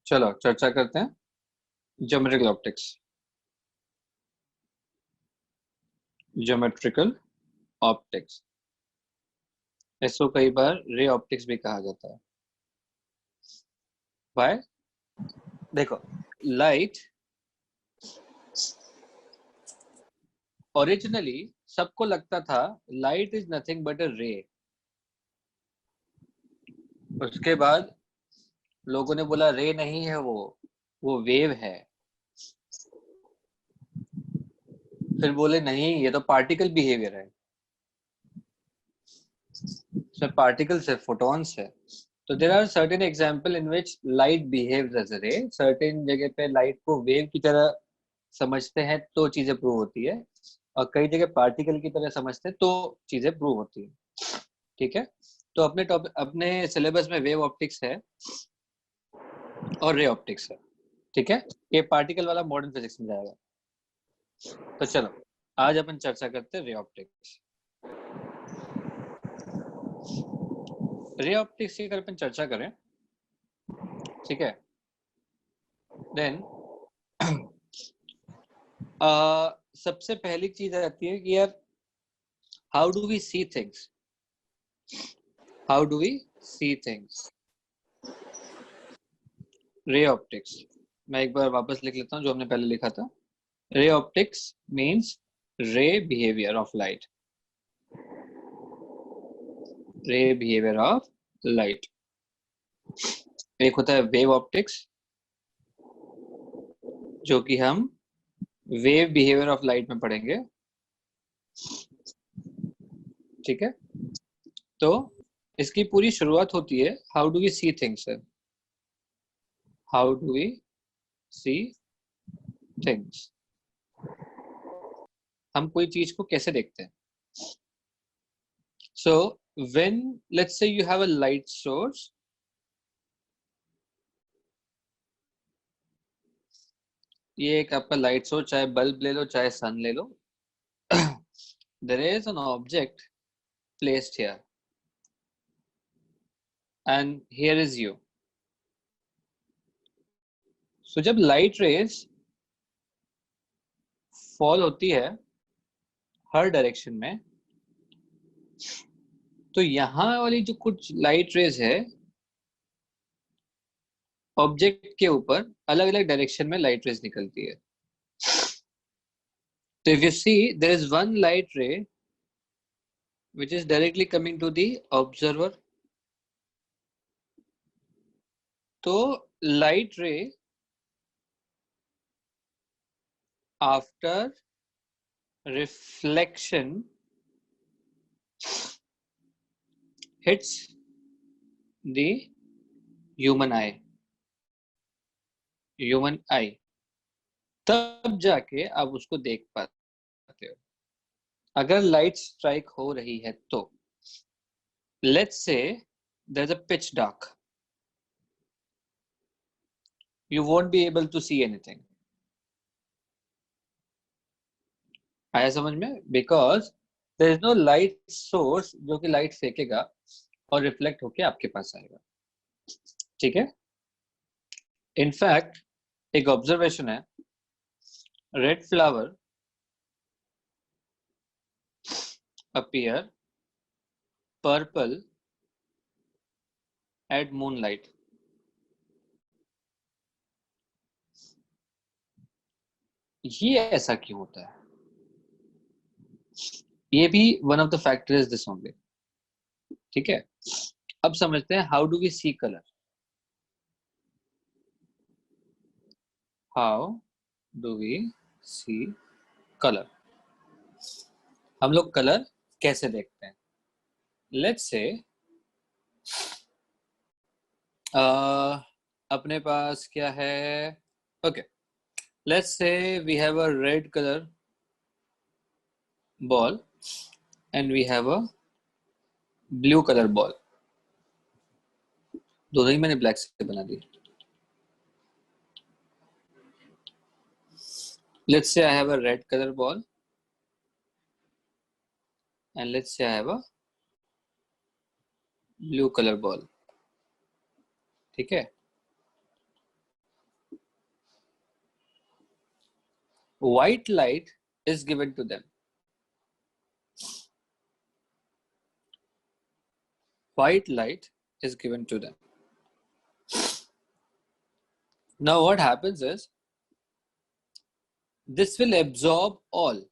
चलो चर्चा करते हैं ज्योमेट्रिकल ऑप्टिक्स। ज्योमेट्रिकल ऑप्टिक्स, इसको कई बार रे ऑप्टिक्स भी कहा जाता है। भाई देखो, लाइट ओरिजिनली सबको लगता था लाइट इज नथिंग बट अ रे। उसके बाद लोगों ने बोला रे नहीं है, वो वेव है। फिर बोले नहीं, ये तो पार्टिकल बिहेवियर है, इसमें पार्टिकल्स है, फोटॉन्स है। तो there are certain example in which light behaves as a ray. Certain जगह पे लाइट को वेव की तरह समझते हैं तो चीजें प्रूव होती है, और कई जगह पार्टिकल की तरह समझते हैं तो चीजें प्रूव होती है। ठीक है, तो अपने टॉपिक अपने सिलेबस में वेव ऑप्टिक्स है और रे ऑप्टिक्स है। ठीक है, ये पार्टिकल वाला मॉडर्न फिजिक्स में जाएगा। तो चलो आज अपन चर्चा करते हैं रे ऑप्टिक्स। रे ऑप्टिक्स की अगर अपन चर्चा करें, ठीक है, देन सबसे पहली चीज आती है कि यार how do we see things. How do we see things. Ray optics, मैं एक बार वापस लिख लेता हूँ जो हमने पहले लिखा था। रे ऑप्टिक्स मीन्स रे बिहेवियर ऑफ लाइट। रे बिहेवियर ऑफ लाइट। एक होता है वेव ऑप्टिक्स, जो कि हम वेव बिहेवियर ऑफ लाइट में पढ़ेंगे। ठीक है, तो इसकी पूरी शुरुआत होती है how do we see things से। How do we see things, हम कोई चीज को कैसे देखते हैं। So when let's say you have a light source, ये एक आपका लाइट सोर्स, चाहे बल्ब ले लो चाहे सन ले लो। There is an object placed here and here is you. So जब लाइट रेज फॉल होती है हर डायरेक्शन में, तो यहाँ वाली जो कुछ लाइट रेज है ऑब्जेक्ट के ऊपर अलग अलग डायरेक्शन में लाइट रेज निकलती है। तो if you see there is one light ray which is directly coming to the observer. तो light ray after reflection hits the human eye. Human eye, तब जाके आप उसको देख पाते हो। अगर लाइट स्ट्राइक हो रही है तो let's say there is a pitch dark, you won't be able to see anything. आया समझ में? Because there is no light source जो कि लाइट फेंकेगा और रिफ्लेक्ट होके आपके पास आएगा। ठीक है, इनफैक्ट एक ऑब्जर्वेशन है, red flower appear purple at moonlight. ये ऐसा क्यों होता है? ये भी one of the factor is this only. ठीक है, अब समझते हैं how do we see colour. How do we see colour, हम लोग कलर कैसे देखते हैं। लेट्स से अपने पास क्या है, okay, let's say we have a red colour ball and we have a blue colour ball. दोनों ही मैंने ब्लैक से बना दी। Let's say I have a red color ball and let's say I have a blue color ball. ठीक है, white light is given to them. White light is given to them. Now what happens is, this will absorb all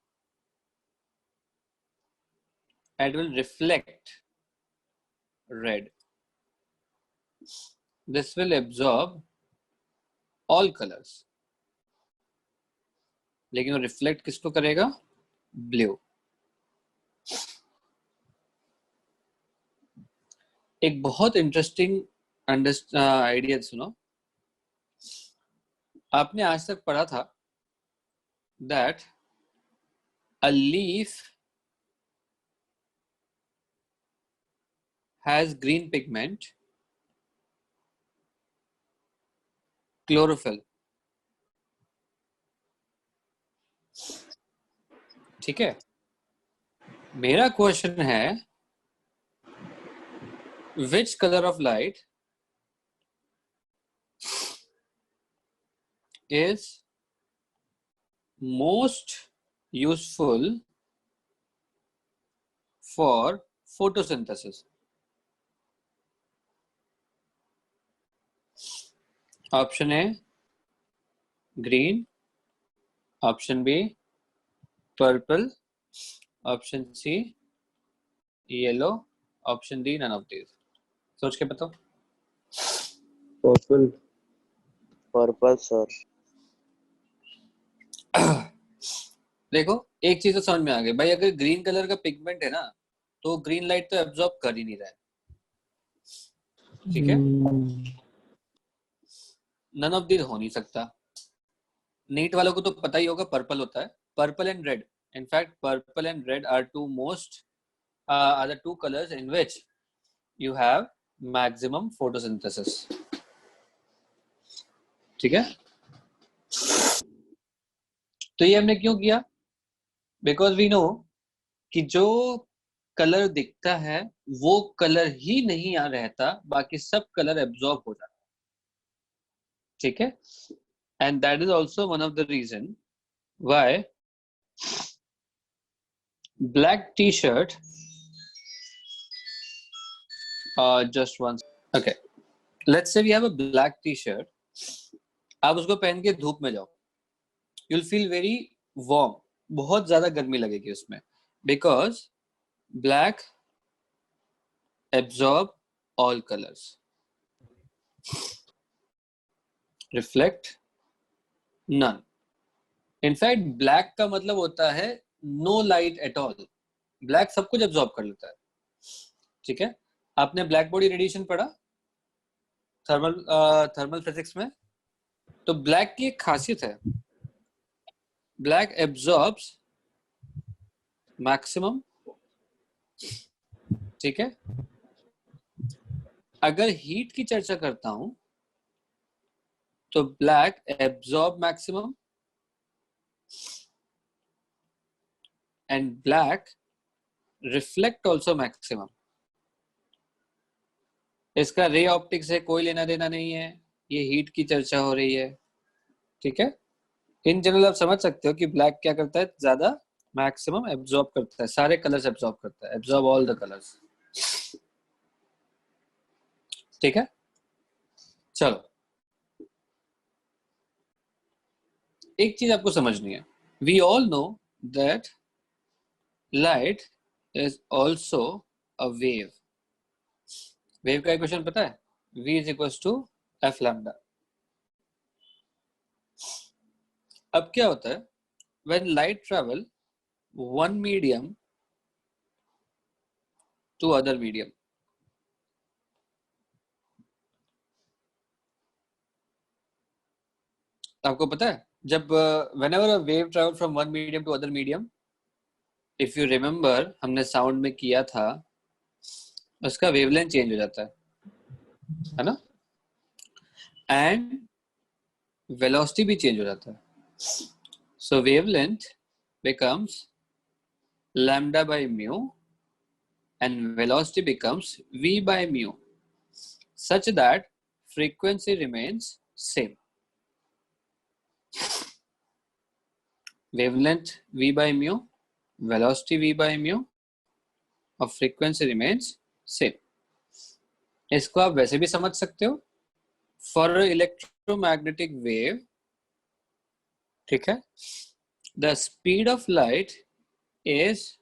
and will reflect red. This will absorb all colors, लेकिन वो reflect किसको करेगा? Blue. एक बहुत interesting idea सुनो. आपने आज तक पढ़ा था that a leaf has green pigment, chlorophyll. ठीक है. मेरा क्वेश्चन है, which color of light is most useful for photosynthesis? Option A, green. Option B, purple. Option C, yellow. Option D, none of these. सोच के बताओ. Purple. Purple sir. देखो, एक चीज तो समझ में आ गई भाई. अगर ग्रीन कलर का पिगमेंट है ना, तो ग्रीन लाइट तो एब्जॉर्ब कर ही नहीं रहा है. ठीक है. नन ऑफ दिस हो नहीं सकता. नीट वालों को तो पता ही होगा पर्पल होता है. Purple and red. In fact purple and red are the two colours in which you have maximum photosynthesis. ठीक है. तो ये हमने क्यों किया? Because we know कि जो कलर दिखता है वो कलर ही नहीं आ रहता, बाकी सब कलर एब्जॉर्ब हो जाता है. ठीक है. And that is also one of the reason why black t-shirt just one. Okay, let's say we have a black t-shirt. आप उसको पहन के धूप में जाओ, you'll feel very warm. बहुत ज्यादा गर्मी लगेगी उसमें, because black absorb all colors, reflect none. In fact, black का मतलब होता है no light at all. black सब कुछ absorb कर लेता है. ठीक है. आपने ब्लैक बॉडी रेडिएशन पढ़ा थर्मल फिजिक्स में. तो ब्लैक की एक खासियत है, ब्लैक एब्जॉर्ब्स मैक्सिमम. ठीक है. अगर हीट की चर्चा करता हूं तो black absorb maximum and black reflect also maximum. इसका रे ऑप्टिक्स से कोई लेना देना नहीं है, ये हीट की चर्चा हो रही है. ठीक है. इन जनरल आप समझ सकते हो कि ब्लैक क्या करता है, ज्यादा मैक्सिमम एब्जॉर्ब करता है, सारे कलर्स एब्जॉर्ब करता है, एब्जॉर्ब ऑल द कलर्स. ठीक है. चलो, एक चीज आपको समझनी है. We all know that light is also a wave. Wave का इक्वेशन पता है? v is equals to f lambda. अब क्या होता है, when light travel one medium to other medium, आपको पता है जब whenever a wave travel from one medium to other medium, if you remember हमने साउंड में किया था, उसका वेवलेंथ चेंज हो जाता है ना, एंड वेलोसिटी भी चेंज हो जाता है. सो wavelength becomes lambda by mu and velocity becomes v by mu, such that frequency remains same. wavelength v by mu, velocity v by mu और frequency remains same. इसको आप वैसे भी समझ सकते हो, for electromagnetic wave, ठीक है, the speed of light is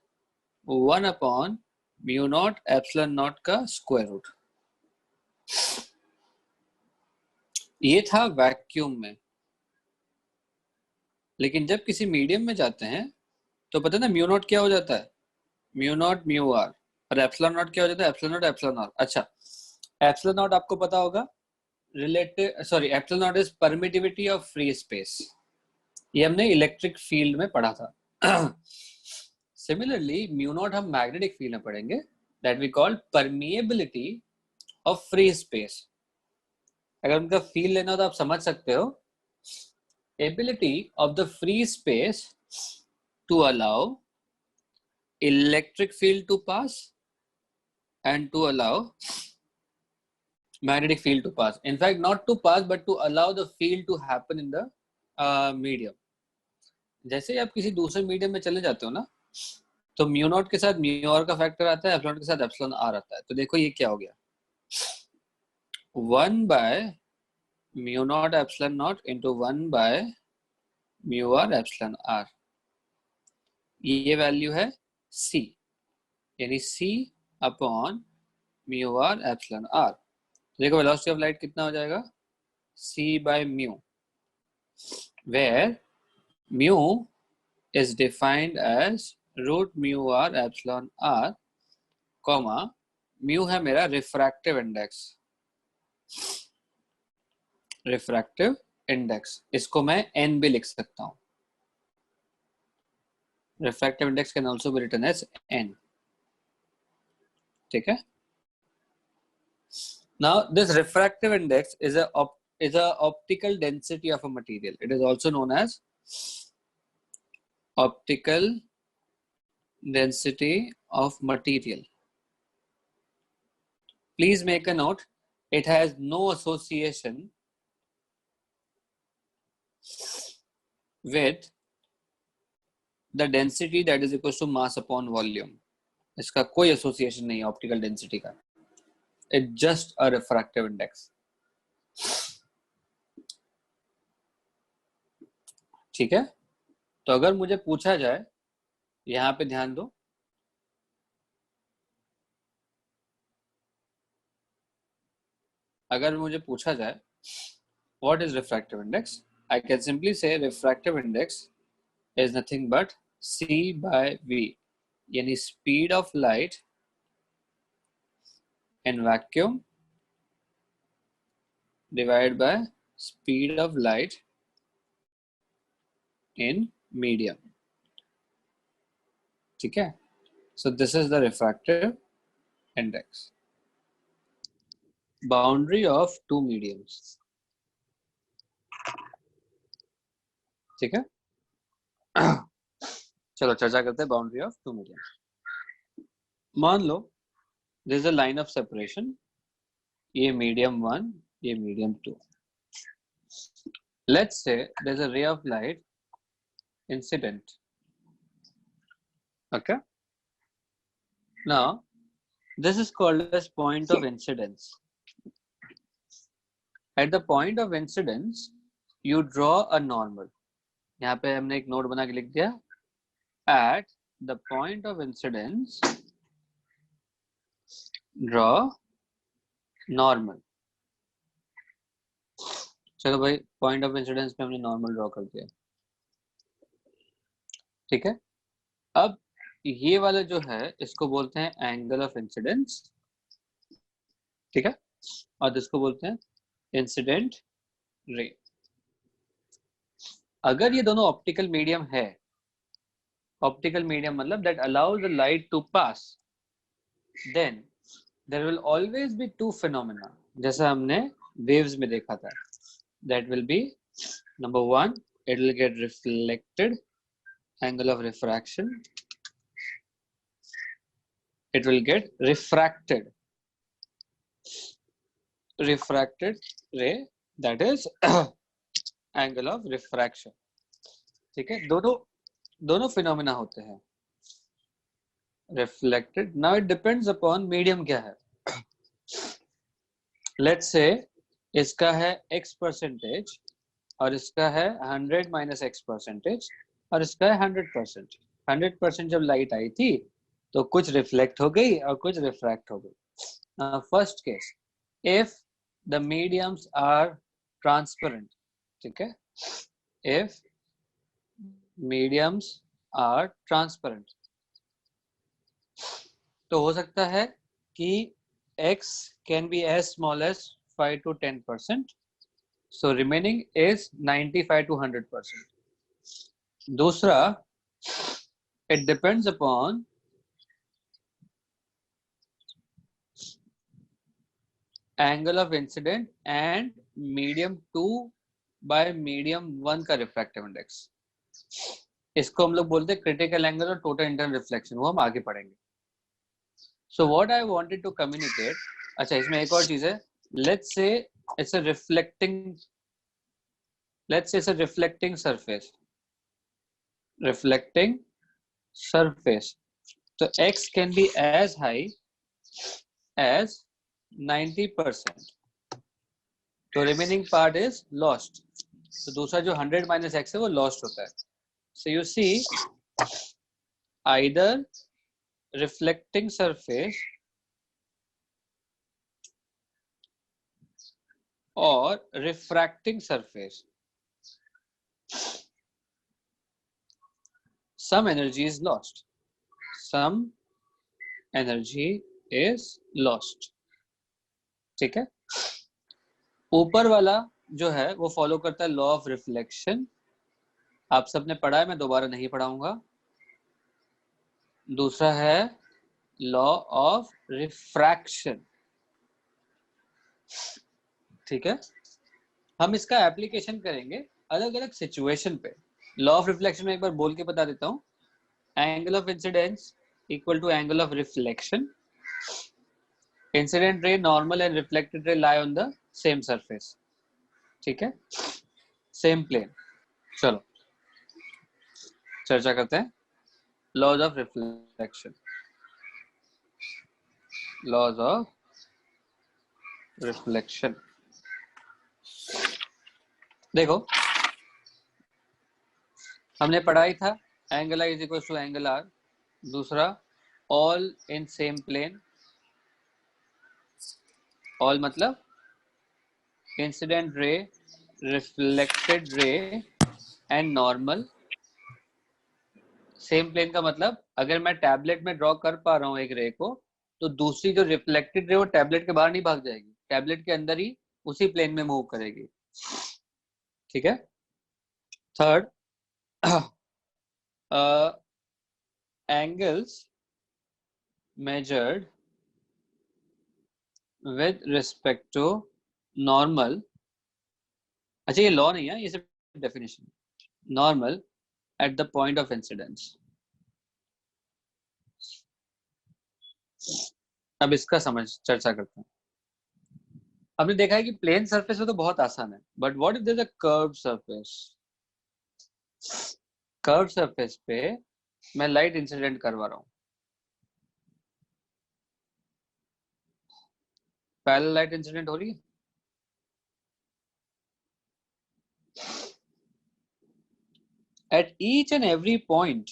1 upon mu naught epsilon naught का स्क्वायर रूट. ये था वैक्यूम में. लेकिन जब किसी मीडियम में जाते हैं तो पता है ना म्यू नॉट क्या हो जाता है, म्यू नॉट म्यू आर, और एप्सिलॉन नॉट क्या हो जाता है, एप्सिलॉन नॉट एप्सिलॉन आर. अच्छा, एप्सिलॉन नॉट आपको पता होगा, epsilon naught is permittivity of free space. ये हमने इलेक्ट्रिक फील्ड में पढ़ा था. सिमिलरली म्यू नॉट हम मैग्नेटिक फील्ड में पढ़ेंगे, that we call permeability of free space. अगर उनका फील्ड लेना हो तो आप समझ सकते हो, ability of the free space to allow electric field to pass and to allow magnetic field to pass. In fact, not to pass but to allow the field to happen in the medium. जैसे आप किसी दूसरे medium में चले जाते हो ना, तो म्यू नॉट के साथ म्यू आर का फैक्टर आता है, एप्सिलॉन के साथ एप्सिलॉन आर आता है. तो देखो ये क्या हो गया, 1 by mu naught epsilon naught into 1 by mu r epsilon r. ये वैल्यू है c, यानी c upon mu r epsilon r. देखो वेलोसिटी ऑफ लाइट कितना हो जाएगा, c by mu, where mu is defined as root mu r epsilon r, comma mu है मेरा refractive index. Refractive index, इसको मैं n भी लिख सकता हूं. Refractive index can also be written as n. ठीक है. Now this refractive index is a optical density of a material. It is also known as optical density of material. Please make a note, it has no association with the density that is equal to mass upon volume. इसका कोई association नहीं है optical density का. It's just a refractive index. ठीक है. तो अगर मुझे पूछा जाए, यहां पे ध्यान दो, अगर मुझे पूछा जाए what is refractive index, I can simply say refractive index is nothing but c by v, यानी speed of light in vacuum divided by speed of light in medium. ठीक है. So this is the refractive index. Boundary of two mediums. ठीक है. चलो चर्चा करते हैं boundary of two medium. मान लो this is a line of separation, ये मीडियम 1, ये medium 2. Let's say there is a ray of light incident. Okay. Now this is called as point of incidence. At the point of incidence you draw a normal. यहाँ पे हमने एक note बना के लिख दिया, at the point of incidence draw normal. चलो भाई, पॉइंट ऑफ इंसिडेंस पे हमने नॉर्मल ड्रॉ कर दिया. ठीक है. अब ये वाला जो है इसको बोलते हैं एंगल ऑफ इंसिडेंस. ठीक है. और इसको बोलते हैं इंसिडेंट रे. अगर ये दोनों ऑप्टिकल मीडियम है, ऑप्टिकल मीडियम मतलब that allows the light to pass, then there will always be two phenomena, जैसा हमने वेव्स में देखा था. That will be number 1, it will get reflected, angle of refraction, it will get refracted ray, that is angle of refraction. ठीक है. दोनों दोनों phenomena होते हैं। Reflected, now it depends upon medium क्या है। लेट्स से इसका है x% और इसका है 100 माइनस x% और इसका है 100%। 100% जब लाइट आई थी तो कुछ रिफ्लेक्ट हो गई और कुछ रिफ्रैक्ट हो गई। First case, if the mediums are transparent, ठीक है, इफ मीडियम्स आर ट्रांसपेरेंट, तो हो सकता है कि x can be as small as 5 to 10%, so remaining is 95 to 100%. दूसरा, it depends upon angle of incident and medium 2 by medium 1 का refractive index। इसको हम लोग बोलते हैं क्रिटिकल एंगल और टोटल इंटरनल रिफ्लेक्शन, वो हम आगे पढ़ेंगे। So what I wanted to communicate, अच्छा इसमें एक और चीज है, let's say it's a reflecting, let's say it's a reflecting surface, reflecting surface, so x can be as high as 90%, तो remaining part is lost, तो दूसरा जो 100 minus x है वो lost होता है। So you see either reflecting surface or refracting surface, some energy is lost, some energy is lost, ठीक है। ऊपर वाला जो है वो फॉलो करता है लॉ ऑफ रिफ्लेक्शन, आप सबने पढ़ा है, मैं दोबारा नहीं पढ़ाऊंगा। दूसरा है लॉ ऑफ रिफ्रैक्शन, ठीक है। हम इसका एप्लीकेशन करेंगे अलग अलग सिचुएशन पे। लॉ ऑफ रिफ्लेक्शन में एक बार बोल के बता देता हूँ, angle of incidence equal to angle of reflection, incident ray normal and reflected ray lie on the same surface, ठीक है, सेम प्लेन। चलो चर्चा करते हैं laws of reflection, laws of reflection. देखो हमने पढ़ा ही था angle I is equal to angle R, दूसरा all in same plane, all मतलब incident ray, reflected ray and normal. Same plane का मतलब अगर मैं टैबलेट में ड्रॉ कर पा रहा हूँ एक रे को, तो दूसरी जो रिफ्लेक्टेड रे वो टैबलेट के बाहर नहीं भाग जाएगी, टैबलेट के अंदर ही उसी प्लेन में मूव करेगी, ठीक है। Third, angles measured with respect to normal, अच्छा ये लॉ नहीं है, ये सिर्फ definition, normal at the point of incidence. अब इसका समझ चर्चा करते हैं। हमने देखा है कि प्लेन सरफेस में तो बहुत आसान है, but what if there is a curve surface. Curve surface पे मैं लाइट इंसिडेंट करवा रहा हूँ, पैरेलल लाइट इंसिडेंट हो रही है, at each and every point,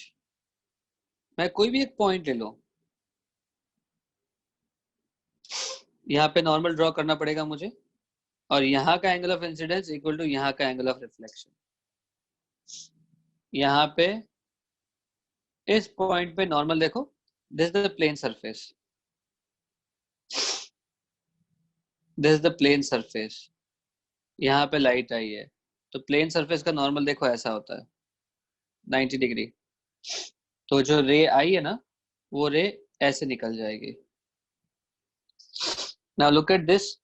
मैं कोई भी एक पॉइंट ले लो, यहाँ पे नॉर्मल ड्रॉ करना पड़ेगा मुझे, और यहाँ का angle of incidence equal to यहाँ का एंगल ऑफ रिफ्लेक्शन। यहाँ पे इस पॉइंट पे नॉर्मल देखो, this is the plane surface, this is the plane surface, यहाँ पे लाइट आई है, तो प्लेन सरफेस का नॉर्मल देखो ऐसा होता है 90 डिग्री, तो जो रे आई है ना वो रे ऐसे निकल जाएगी। नाउ लुक एट दिस,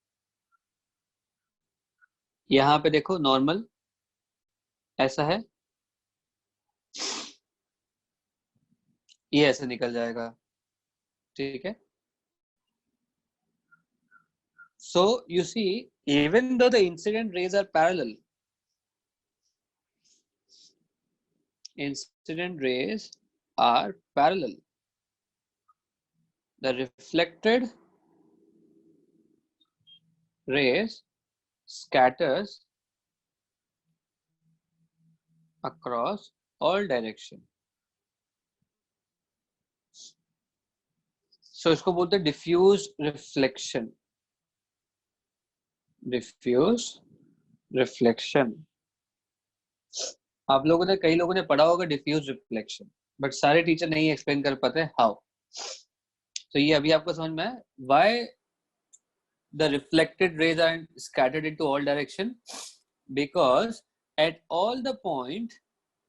यहाँ पे देखो नॉर्मल ऐसा है, ये ऐसे निकल जाएगा, ठीक है। So you see, even though the incident rays are parallel, incident rays are parallel. The reflected rays scatters across all direction. So इसको बोलते हैं diffuse reflection. Diffuse reflection. आप लोगों ने कई लोगों ने पढ़ा होगा diffuse reflection, बट सारे टीचर नहीं एक्सप्लेन कर पाते हाउ. तो ये अभी आपको समझ में है why the reflected rays are scattered into all direction, because at all the point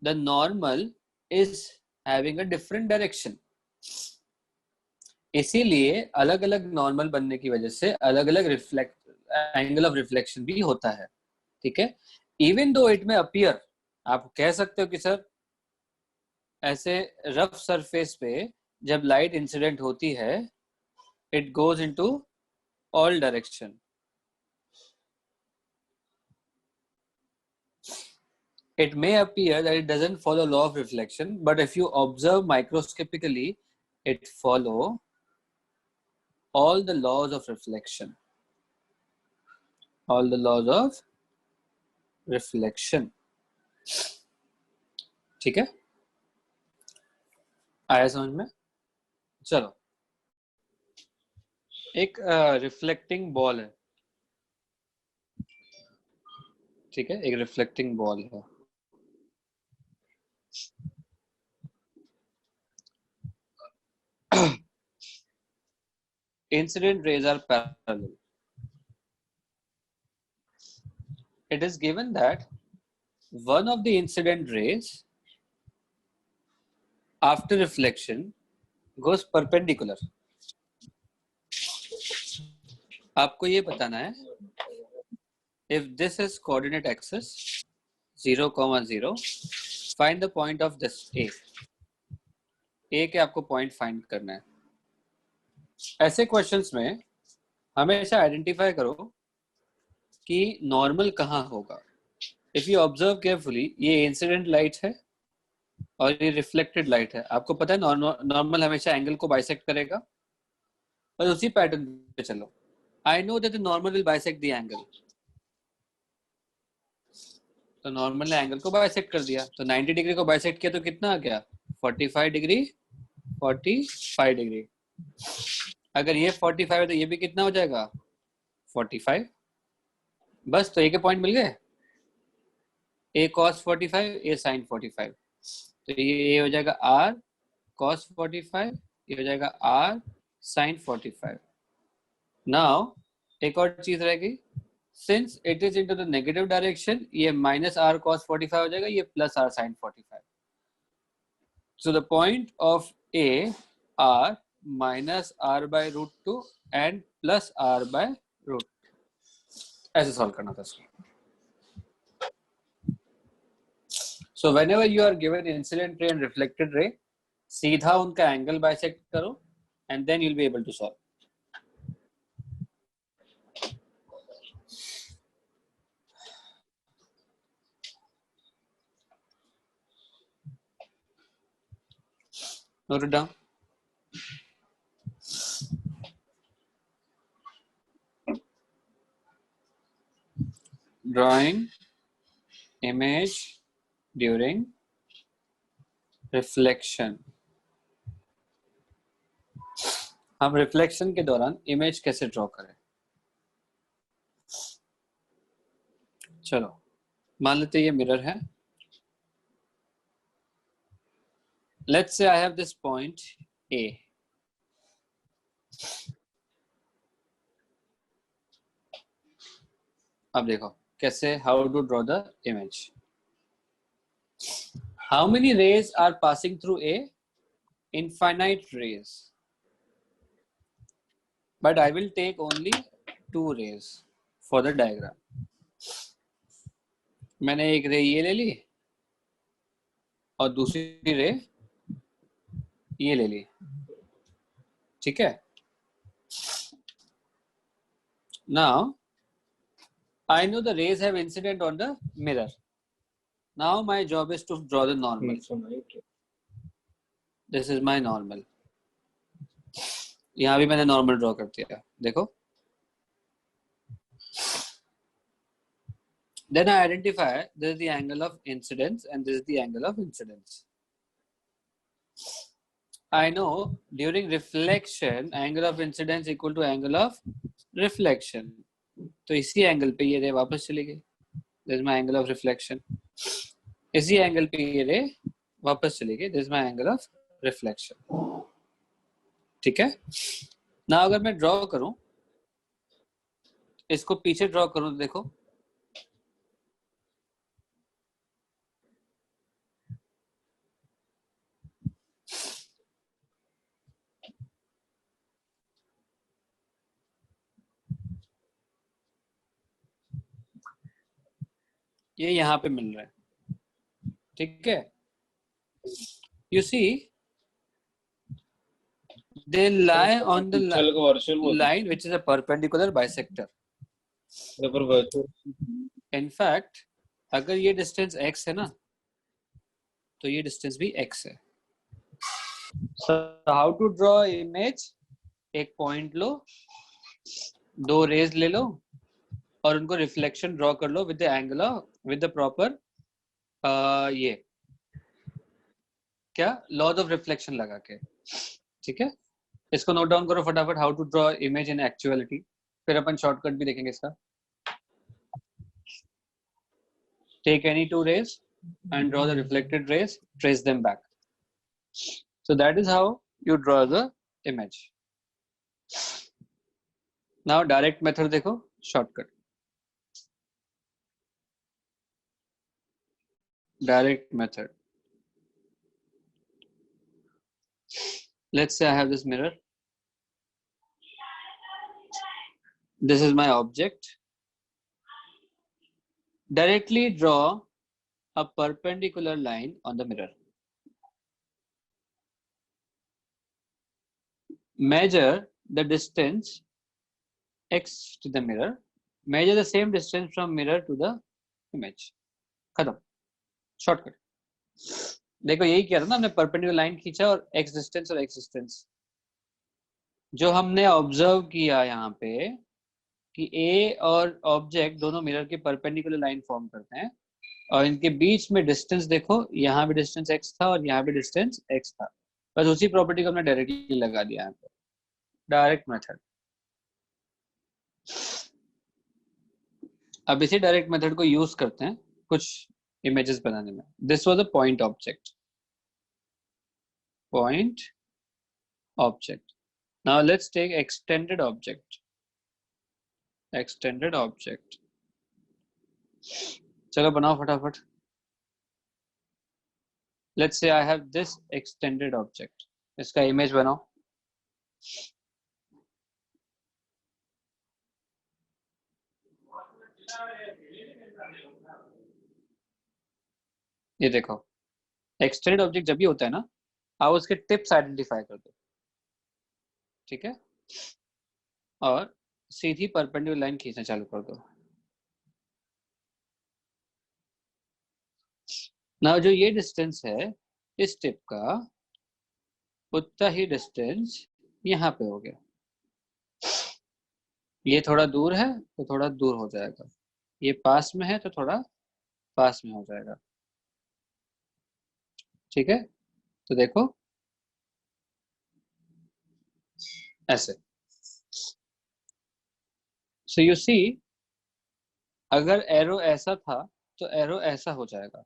the normal is having a different direction. इसीलिए अलग अलग नॉर्मल बनने की वजह से अलग अलग एंगल ऑफ रिफ्लेक्शन भी होता है. ठीक है. इवन दो इट में अपीयर, आप कह सकते हो कि सर ऐसे रफ सरफेस पे जब लाइट इंसिडेंट होती है it goes into all direction. It may appear that it doesn't follow law of reflection, but if you observe microscopically, it follow all the laws of reflection. All the laws of reflection. ठीक है, आया समझ में? चलो, एक reflecting ball है. ठीक है, एक रिफ्लेक्टिंग बॉल है. Incident rays are parallel. It is given that one of the incident rays after reflection goes perpendicular. आपको ये बताना है if this is coordinate axis 0, 0, find the point of this A. A के आपको point find करना है. ऐसे questions में हमेशा आइडेंटिफाई करो कि नॉर्मल कहाँ होगा. इफ यू ऑब्जर्व केयरफुली, ये इंसिडेंट लाइट है और ये रिफ्लेक्टेड लाइट है. आपको पता है नॉर्मल हमेशा एंगल को बाइसेक्ट करेगा, और उसी पैटर्न पे चलो. I know that the normal will bisect the angle, तो नॉर्मल ने एंगल को बाइसेक्ट कर दिया, तो 90 डिग्री को बाइसेक्ट किया तो कितना आ गया? 45 डिग्री. 45 डिग्री. अगर ये 45 है तो ये भी कितना हो जाएगा? 45. बस, तो ए के पॉइंट मिल गए. ए cos 45, ए sin 45. तो ये हो जाएगा r cos 45, ये हो जाएगा r sin 45. नाउ एक और चीज रहेगी, since it is into the negative direction, ये माइनस r cos 45 हो जाएगा, ये plus r sin 45. So the point of A r minus r by root 2 and plus r by root. ऐसे solve करना था इसको. So whenever you are given incident ray and reflected ray, सीधा उनका angle bisect करो and then you'll be able to solve. Note it down. Drawing image during reflection. हम reflection के दौरान इमेज कैसे ड्रॉ करें? चलो, मान लेते ये मिरर है. Let's say I have this point A. अब देखो कैसे, how to draw the image. How many rays are passing through A? Infinite rays. But I will take only 2 rays for the diagram. मैंने एक रे ये ले ली और दूसरी रे ये ले ली. ठीक है. Now I know the rays have incident on the mirror. Now my job is to draw the normal. This is my normal. यहाँ भी मैंने नॉर्मल ड्रॉ कर दिया, देखो. Then I identify this is the angle of incidence and this is the angle of incidence. I know during reflection angle of incidence equal to angle of reflection. तो इसी angle पे ये रे वापस चली गई. This is my angle of reflection. इसी angle पे ये रे वापस चली गई. This is my angle of reflection. ठीक है. ना अगर मैं ड्रॉ करूं, इसको पीछे ड्रॉ करूं तो देखो ये यहाँ पे मिल रहा है. ठीक है. You see, they lie on the line which is a perpendicular bisector. In fact, अगर ये डिस्टेंस x है ना, तो ये डिस्टेंस भी x है. So how to draw image? एक पॉइंट लो, दो रेज ले लो और उनको रिफ्लेक्शन ड्रॉ कर लो with the angle with the proper ये क्या लॉज ऑफ रिफ्लेक्शन लगा के. ठीक है. इसको नोट डाउन करो फटाफट. How to draw image in actuality. फिर अपन शॉर्टकट भी देखेंगे इसका. Take any two rays and draw the reflected rays, trace them back. So that is how you draw the image. Now direct method देखो, shortcut. Direct method. Let's say I have this mirror. This is my object. Directly draw a perpendicular line on the mirror. Measure the distance x to the mirror. Measure the same distance from mirror to the image. खत्म. Shortcut. देखो यही किया था ना हमने. Perpendicular line खींचा और x distance और x डिस्टेंस. जो हमने ऑब्जर्व किया यहाँ पे कि a और ऑब्जेक्ट दोनों मिरर की परपेंडिकुलर लाइन फॉर्म करते हैं और इनके बीच में डिस्टेंस देखो. यहाँ भी डिस्टेंस x था और यहाँ भी डिस्टेंस x था. बस उसी प्रॉपर्टी को हमने डायरेक्टली लगा दिया यहाँ पे. Direct method. अब इसी डायरेक्ट मेथड को यूज करते हैं कुछ इमेजेस बनाने में. This was a point object. Point object. Now let's take extended object. Extended object. चलो बनाओ फटाफट. Let's say I have this extended object. इसका इमेज बनाओ. ये देखो एक्सटेंडेड ऑब्जेक्ट जब भी होता है ना, आप उसके टिप्स आइडेंटिफाई कर दो. ठीक है. और सीधी परपेंडिकुलर लाइन खींचना चालू कर दो. ना जो ये डिस्टेंस है इस टिप का, उतना ही डिस्टेंस यहाँ पे हो गया. ये थोड़ा दूर है तो थोड़ा दूर हो जाएगा. ये पास में है तो थोड़ा पास में हो जाएगा. ठीक है. तो देखो ऐसे. सो यू सी, अगर एरो ऐसा था तो एरो ऐसा हो जाएगा.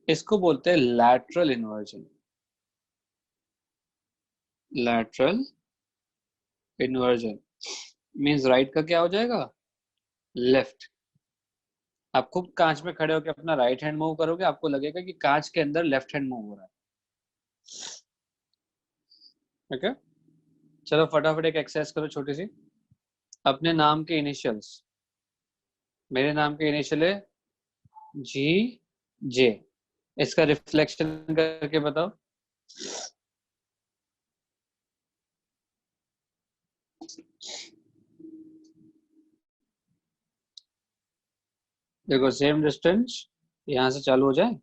इसको बोलते हैं lateral inversion. Lateral inversion means right का क्या हो जाएगा, लेफ्ट. आप खूब कांच में खड़े होकर अपना राइट हैंड मूव करोगे, आपको लगेगा कि कांच के अंदर लेफ्ट हैंड मूव हो रहा है. ओके. चलो फटाफट एक एक्सरसाइज करो छोटी सी. अपने नाम के इनिशियल्स. मेरे नाम के इनिशियल है जी जे. इसका रिफ्लेक्शन करके बताओ. देखो सेम डिस्टेंस यहां से चालू हो जाए,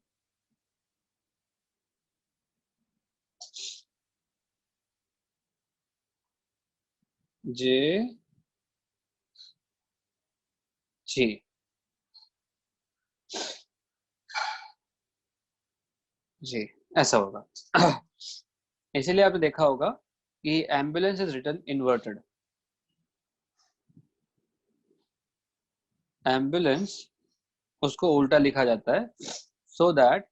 जे जी, जी ऐसा होगा। इसीलिए आपने देखा होगा कि ambulance is written inverted. Ambulance उसको उल्टा लिखा जाता है, so that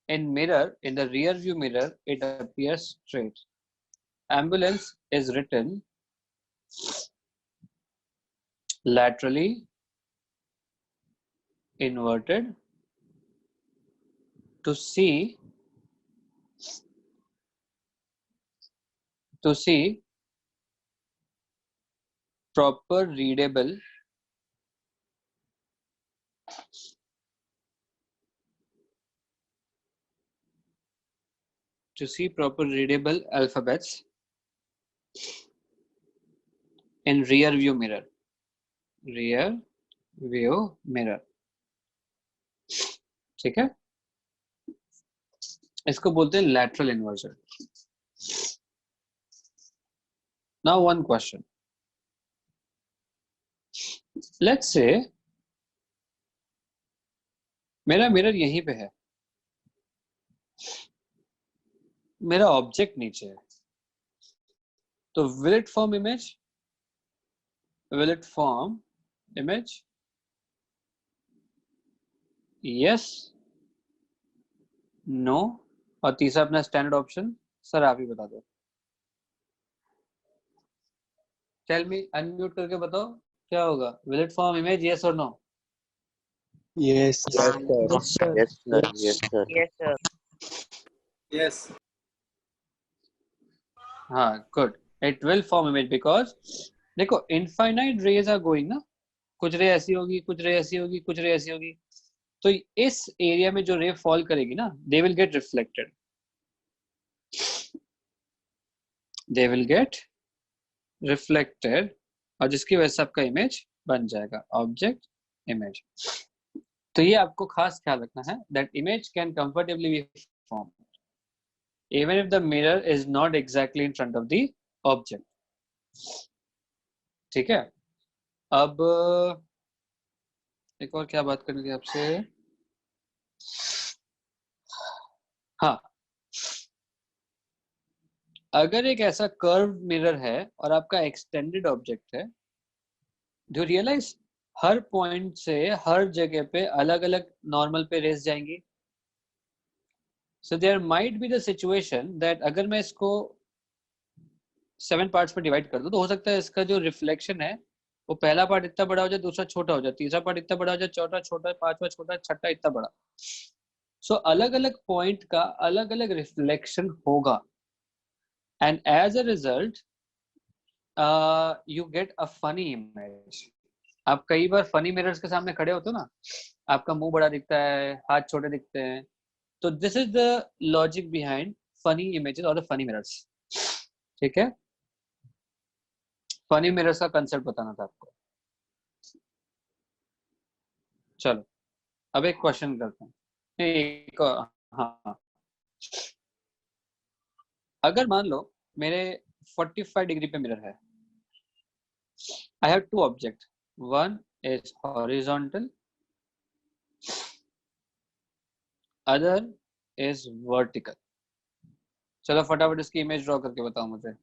in mirror, in the rear view mirror it appears straight. Ambulance is written laterally inverted to see proper readable alphabets in rear view mirror, rear view mirror। ठीक है, इसको बोलते हैं lateral inversion। now one question, let's say मेरा mirror यहीं पे है, मेरा ऑब्जेक्ट नीचे है, तो will it form image? Will it form image? yes, no, और तीसरा अपना स्टैंडर्ड ऑप्शन सर आप ही बता दो। टेल मी, अनम्यूट करके बताओ क्या होगा। Will it form image, yes और no? Yes, Yes, sir. Yes, sir. Yes, sir. Yes, sir. Yes, sir. yes, हाँ good, it will form image because देखो इनफाइनाइट रेज आर गोइंग ना, कुछ रे ऐसी होगी, कुछ रे ऐसी होगी, कुछ रे ऐसी होगी, तो इस एरिया में जो रे फॉल करेगी ना, they will get reflected, they will get reflected, और जिसकी वजह से आपका इमेज बन जाएगा ऑब्जेक्ट इमेज। तो ये आपको खास ख्याल रखना है that image can comfortably be form even if the mirror is not exactly in front of the object। ठीक है, अब एक और क्या बात करनी थी आपसे। हाँ, अगर एक ऐसा कर्व मिरर है और आपका एक्सटेंडेड ऑब्जेक्ट है, डू रियलाइज हर पॉइंट से हर जगह पे अलग अलग नॉर्मल पे रेस जाएंगी। So there might be the situation that अगर मैं इसको 7 पार्ट्स में डिवाइड कर दूं तो हो सकता है इसका जो रिफ्लेक्शन है वो पहला पार्ट इतना बड़ा हो जाए, दूसरा छोटा हो जाए, तीसरा पार्ट इतना बड़ा हो जाए, चौथा छोटा, पांचवा छोटा, छठा इतना बड़ा। सो अलग अलग पॉइंट का अलग अलग रिफ्लेक्शन होगा, and as a result you get a funny image. आप कई बार फनी मिरर्स के सामने खड़े होते हो ना, आपका मुंह बड़ा दिखता है, हाथ छोटे दिखते हैं, तो this is the logic behind funny images और द फनी मिरर्स। ठीक है, फनी मिरर्स का कंसेप्ट बताना था आपको। चलो अब एक क्वेश्चन करते हैं, एक हाँ, अगर मान लो मेरे 45 डिग्री पे मिरर है, I have two object, one is horizontal, other is vertical. चलो फटाफट इसकी इमेज ड्रॉ करके बताओ मुझे।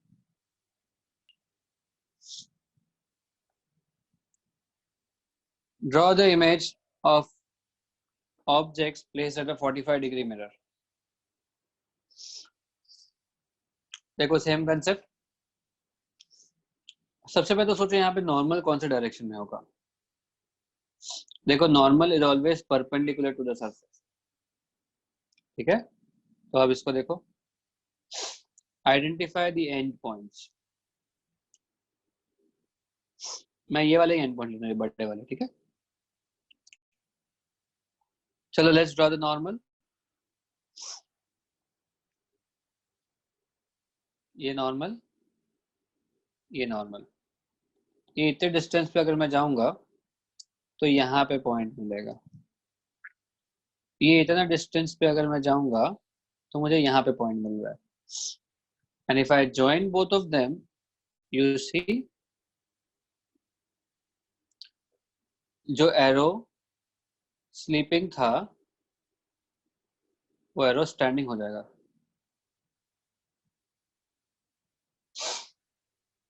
Draw the image of objects placed at a 45 degree mirror। देखो सेम कंसेप्ट, सबसे पहले तो सोचो यहाँ पे नॉर्मल कौन से डायरेक्शन में होगा। देखो normal is always perpendicular to the surface. ठीक है, तो अब इसको देखो, आइडेंटिफाई द एंड पॉइंट्स। मैं ये वाले एंड पॉइंट लेना है, बड़े वाले। ठीक है, चलो लेट्स ड्रॉ द नॉर्मल। ये नॉर्मल, ये नॉर्मल। ये इतने डिस्टेंस पे अगर मैं जाऊंगा तो यहाँ पे पॉइंट मिलेगा, ये इतना डिस्टेंस पे अगर मैं जाऊंगा तो मुझे यहाँ पे पॉइंट मिल रहा है। And if I join both of them, you see जो एरो स्लीपिंग था वो एरो स्टैंडिंग हो जाएगा।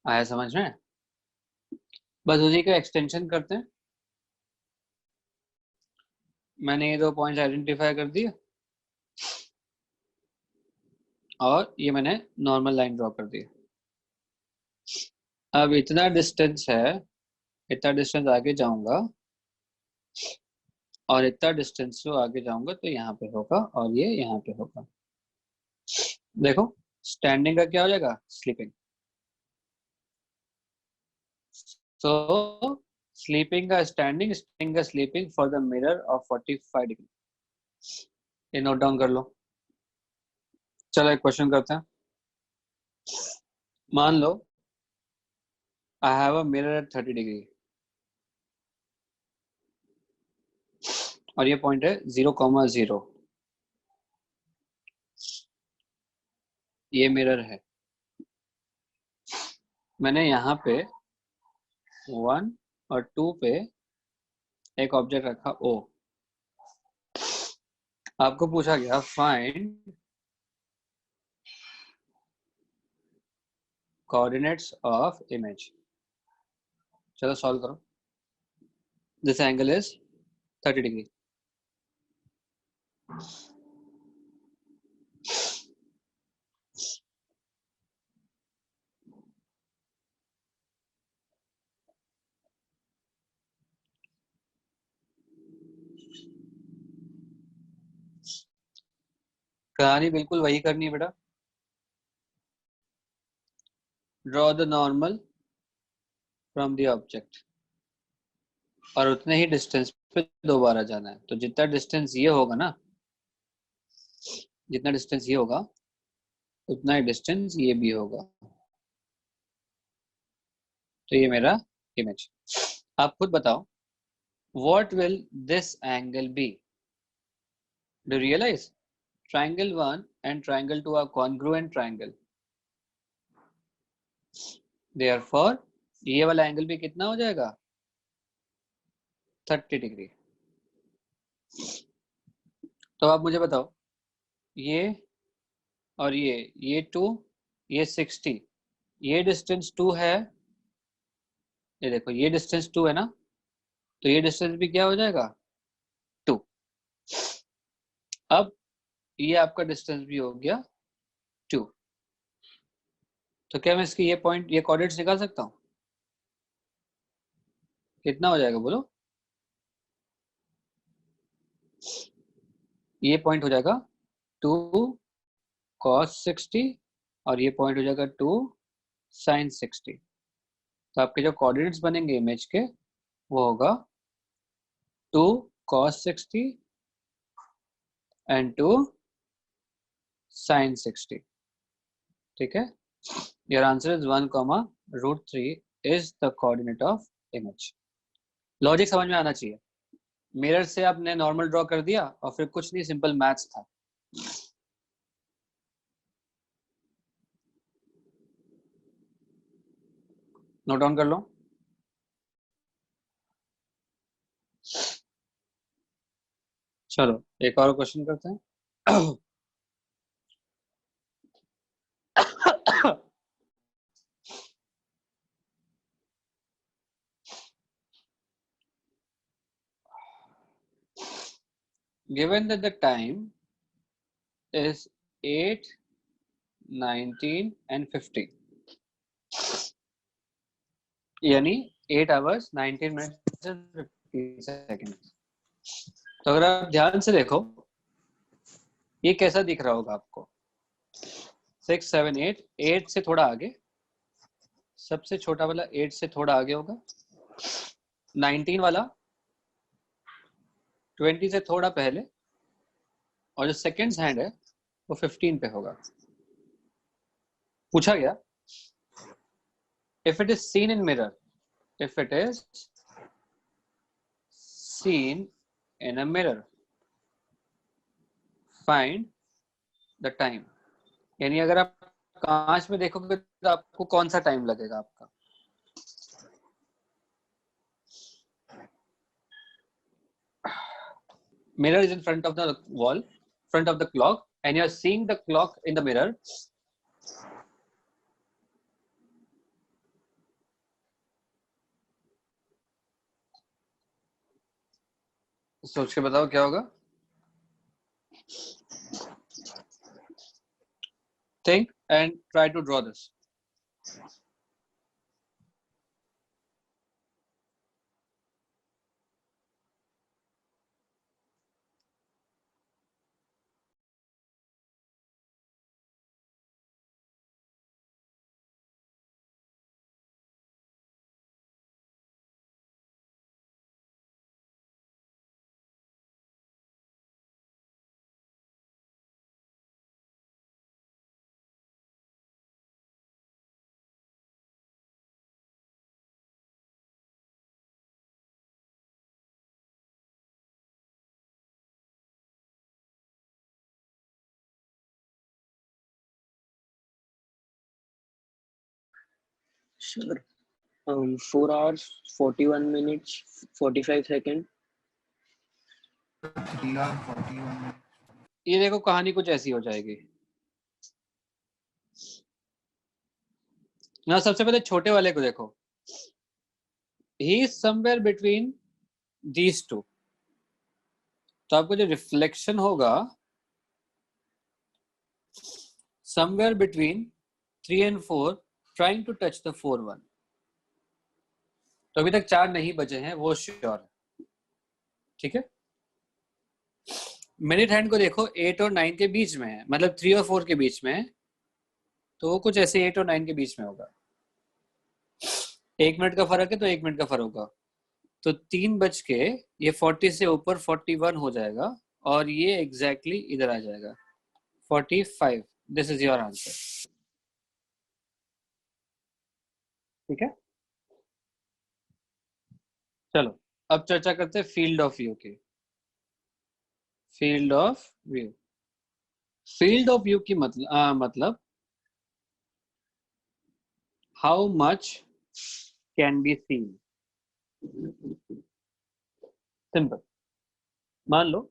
आया समझ में? बस उसी का एक्सटेंशन करते हैं। मैंने ये 2 पॉइंट्स आइडेंटिफाई कर दिए और ये मैंने नॉर्मल लाइन ड्रॉ कर दी। अब इतना डिस्टेंस है, इतना डिस्टेंस आगे जाऊंगा और इतना डिस्टेंस जो आगे जाऊंगा तो यहाँ पे होगा और ये यहाँ पे होगा। देखो स्टैंडिंग का क्या हो जाएगा, स्लीपिंग। So sleeping का standing, standing का sleeping for the mirror of 45 degree। ये नोट डाउन कर लो। चलो एक क्वेश्चन करते हैं। मान लो I have a mirror at 30 degree और ये पॉइंट है 0,0। ये मिरर है, मैंने यहाँ पे 1 और 2 पे एक ऑब्जेक्ट रखा O। आपको पूछा गया फाइंड कोऑर्डिनेट्स ऑफ इमेज। चलो सॉल्व करो। This angle is 30 degree. कहानी बिल्कुल वही करनी है बेटा। Draw the normal from the object और उतने ही डिस्टेंस पे दोबारा जाना है। तो जितना डिस्टेंस ये होगा ना, जितना डिस्टेंस ये होगा उतना ही डिस्टेंस ये भी होगा। तो ये मेरा इमेज। आप खुद बताओ what will this angle be? Do you realize triangle 1 and triangle 2 are congruent triangle, therefore ये वाला एंगल भी कितना हो जाएगा, 30 डिग्री। तो आप मुझे बताओ ये और ये 2, ये 60, ये डिस्टेंस 2 है, ये देखो ये डिस्टेंस 2 है ना, तो ये डिस्टेंस भी क्या हो जाएगा, 2। अब ये आपका डिस्टेंस भी हो गया 2। तो क्या मैं इसकी ये पॉइंट, ये कोऑर्डिनेट्स निकाल सकता हूँ? कितना हो जाएगा बोलो? ये पॉइंट हो जाएगा 2 cos 60 और ये पॉइंट हो जाएगा 2 sin 60। तो आपके जो कोऑर्डिनेट्स बनेंगे इमेज के वो होगा 2 cos 60 and 2 sin 60। ठीक है, your answer is 1, √3 is the coordinate of image। Logic समझ में आना चाहिए। मिरर से आपने नॉर्मल ड्रॉ कर दिया और फिर कुछ नहीं, सिंपल मैथ्स था। नोट डाउन कर लो। चलो एक और क्वेश्चन करते हैं। Given that the time is 8, 19 and 50, यानी 8 hours 19 minutes and 50 seconds। तो अगर आप ध्यान से देखो ये कैसा दिख रहा होगा आपको, 6, 7, 8 से थोड़ा आगे, सबसे छोटा वाला 8 से थोड़ा आगे होगा, 19 वाला 20 से थोड़ा पहले, और जो सेकेंड्स हैंड है वो 15 पे होगा। पूछा गया if it is seen in mirror if it is seen in a mirror. Find the time. यानी अगर आप कांच में देखोगे तो आपको कौन सा टाइम लगेगा आपका? Mirror is in front of the wall, front of the clock, and you're seeing the clock in the mirror. सोच के बताओ क्या होगा? Think and try to draw this. Sure. 4 hours, 41 minutes, 45 seconds. 3 hours 41 ये देखो कहानी कुछ ऐसी हो जाएगी ना। सबसे पहले छोटे वाले को देखो, he is somewhere between these two. तो आपको जो रिफ्लेक्शन होगा somewhere between 3 and 4 trying to touch the 4 one. तो अभी तक 4 नहीं बचे हैं, वो श्योर है, ठीक है। मिनट हैंड को देखो 8 और 9 के बीच में है, मतलब 3 और 4 के बीच में है, तो वो कुछ ऐसे 8 और 9 के बीच में होगा। 1 मिनट का फर्क है तो 1 मिनट का फर्क होगा, तो 3 बज के ये 40 से ऊपर 41 हो जाएगा और ये एग्जैक्टली इधर आ जाएगा 45। दिस इज योर आंसर, ठीक है। चलो अब चर्चा करते हैं फील्ड ऑफ व्यू की। Field of view, field of view की मतलब how much can be seen. Simple, मान लो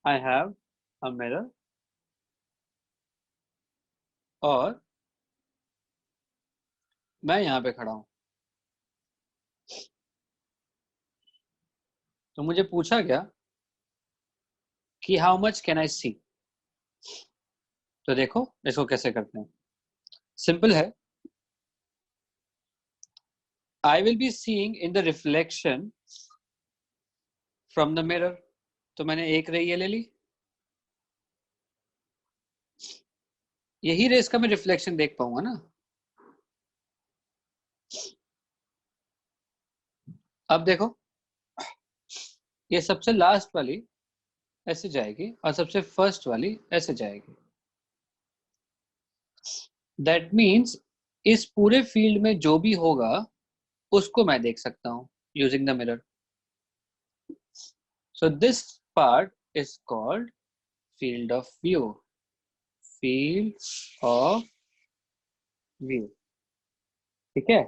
आई हैव अ मिरर और मैं यहाँ पे खड़ा हूं, तो मुझे पूछा गया कि हाउ मच कैन आई सी। तो देखो इसको कैसे करते हैं, सिंपल है। I will be seeing in the reflection from the mirror. तो मैंने एक रे ये ले ली, यही रे इसका मैं रिफ्लेक्शन देख पाऊंगा ना। अब देखो ये सबसे लास्ट वाली ऐसे जाएगी और सबसे फर्स्ट वाली ऐसे जाएगी। दैट मीन्स इस पूरे फील्ड में जो भी होगा उसको मैं देख सकता हूं using the mirror. So this part is called field of view. Field of view, ठीक है।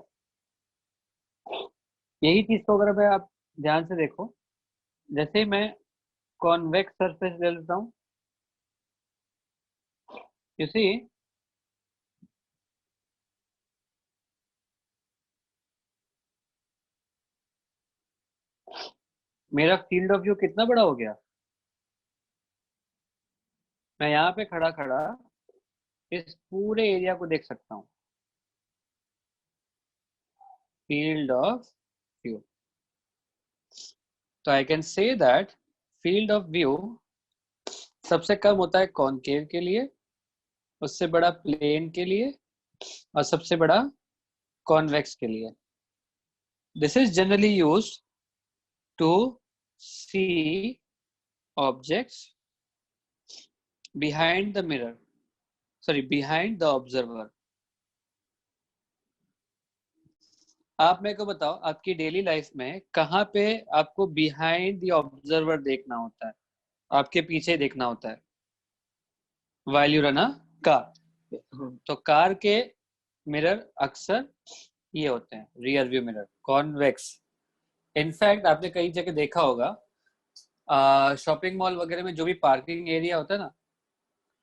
यही चीज को अगर मैं आप ध्यान से देखो, जैसे ही मैं कॉन्वेक्स सरफेस ले लेता हूं, यू सी मेरा फील्ड ऑफ व्यू कितना बड़ा हो गया। मैं यहाँ पे खड़ा खड़ा इस पूरे एरिया को देख सकता हूँ, फील्ड ऑफ व्यू। तो I can say that field of view सबसे कम होता है कॉनकेव के लिए, उससे बड़ा प्लेन के लिए और सबसे बड़ा कॉन्वेक्स के लिए। This is generally used to see objects behind the mirror, sorry, behind the observer. आप मेरे को बताओ, आपकी डेली लाइफ में कहाँ पे आपको बिहाइंड द ऑब्जर्वर देखना होता है, आपके पीछे देखना होता है while you run a car? हाँ तो कार के मिरर अक्सर ये होते हैं rear view mirror, convex. In fact आपने कई जगह देखा होगा, शॉपिंग मॉल वगैरह में जो भी पार्किंग एरिया होता है ना,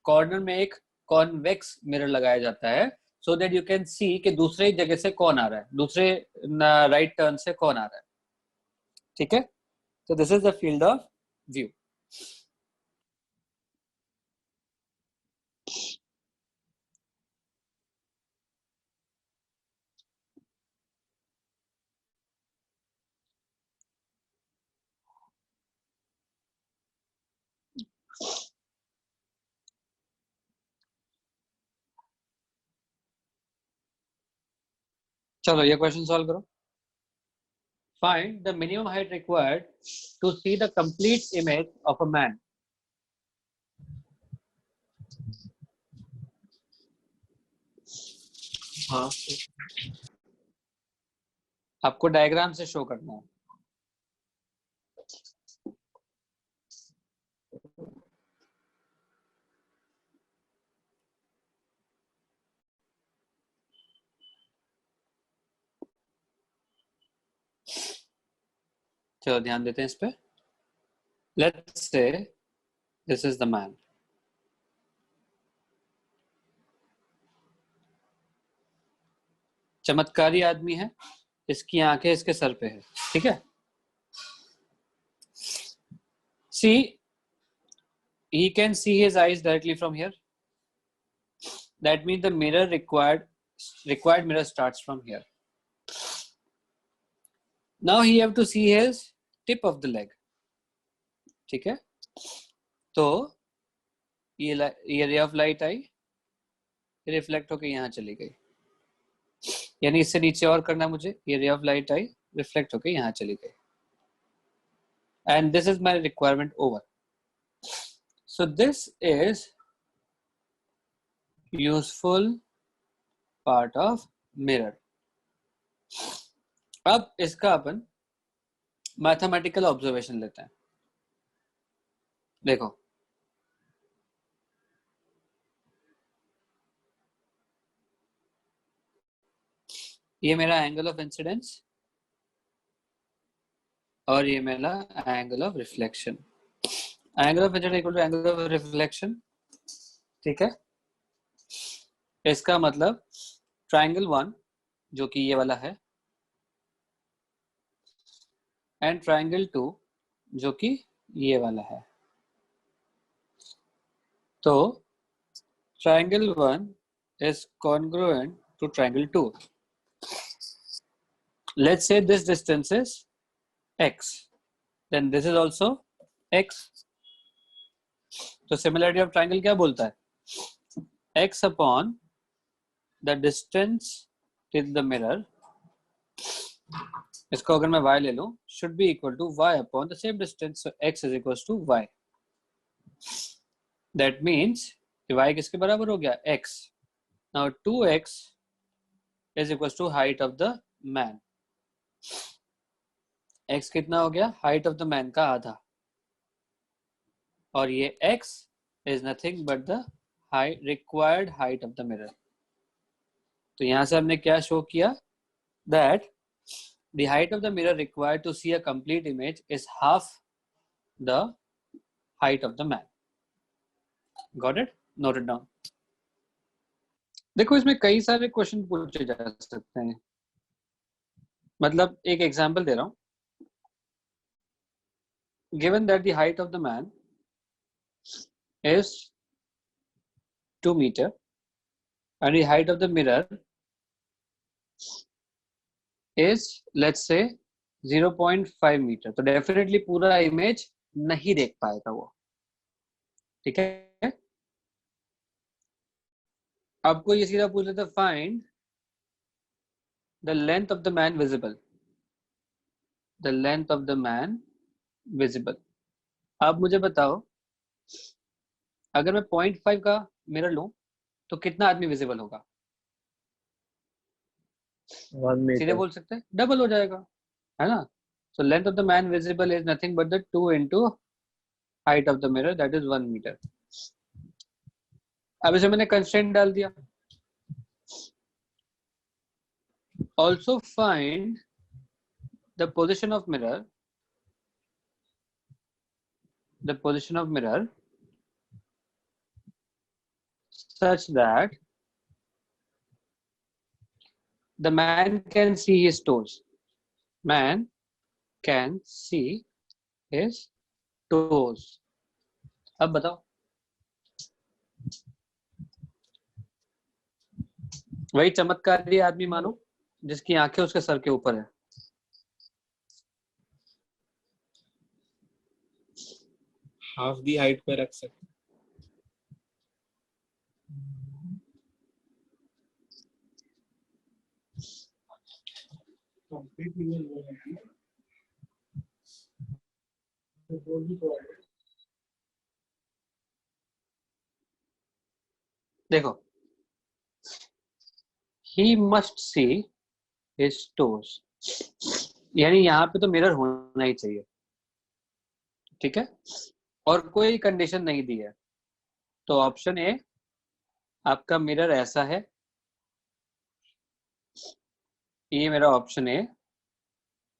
कॉर्नर में एक कॉन्वेक्स मिरर लगाया जाता है, so that you can see कि दूसरे जगह से कौन आ रहा है, दूसरे राइट टर्न से कौन आ रहा है। ठीक है, तो this is the field of view. चलो ये क्वेश्चन सॉल्व करो। Find the minimum height required to see the complete image of a man. हाँ आपको डायग्राम से शो करना है। चलो ध्यान देते हैं इस पे। Let's say this is the man. चमत्कारी आदमी है, इसकी आंखें इसके सर पे है, ठीक है। See, he can see his eyes directly from here. That means the mirror required mirror starts from here. Now he have to see his tip of the leg. ठीक है, तो ये रे ऑफ लाइट आई, रिफ्लेक्ट होकर यहाँ चली गई, यानी इससे नीचे और करना मुझे, ये रे ऑफ लाइट आई, रिफ्लेक्ट होकर यहाँ चली गई, and this is my requirement over. So this is useful part of mirror. अब इसका अपन मैथमेटिकल ऑब्जर्वेशन लेते हैं। देखो, ये मेरा एंगल ऑफ इंसिडेंस और ये मेरा angle of reflection. Angle of incidence equal to angle of reflection, ठीक है। इसका मतलब ट्राइंगल 1 जो कि ये वाला है, एंड ट्राइंगल 2 जो कि ये वाला है। तो triangle 1 is congruent to triangle 2. Let's say this distance is x, then this is also x. तो similarity of triangle क्या बोलता है? x upon the distance till the mirror, इसको अगर मैं y ले लूं, should be equal to y upon the same distance, so x is equals to y. That means y किसके बराबर हो गया? x. Now 2x is equals to height of the man. x कितना हो गया? हाइट ऑफ द मैन का आधा, और ये x is nothing but the required height of the mirror. तो यहां से हमने क्या शो किया? That the height of the mirror required to see a complete image is half the height of the man. Got it? Note it down. देखो, इसमें कई सारे क्वेश्चन पूछे जा सकते हैं। मतलब एक एग्जांपल दे रहा हूं। Given that the height of the man is 2 meter and the height of the mirror is let's say 0.5 meter, तो डेफिनेटली पूरा इमेज नहीं देख पाएगा वो, ठीक है। आपको ये सीधा पूछ लेता, find the length of the man visible, the length of the man visible. आप मुझे बताओ, अगर मैं 0.5 का मिरर लूं तो कितना आदमी विजिबल होगा? 1 सीधे meter. बोल सकते हैं, डबल हो जाएगा, है ना। So length of the man visible is nothing but the 2 into height of the mirror, that is 1 metre. अब इसे मैंने कंस्ट्रेंट डाल दिया। Also find the position of mirror, the position of mirror such that the man can see his toes. Man can see his toes. अब बताओ, वही चमत्कारी आदमी मानो जिसकी आंखें उसके सर के ऊपर है। हाफ दी हाइट पे रख सकते। देखो, he must see his toes, यानी यहाँ पे तो मिरर होना ही चाहिए, ठीक है, और कोई कंडीशन नहीं दी है। तो ऑप्शन ए आपका मिरर ऐसा है, ये मेरा ऑप्शन ए।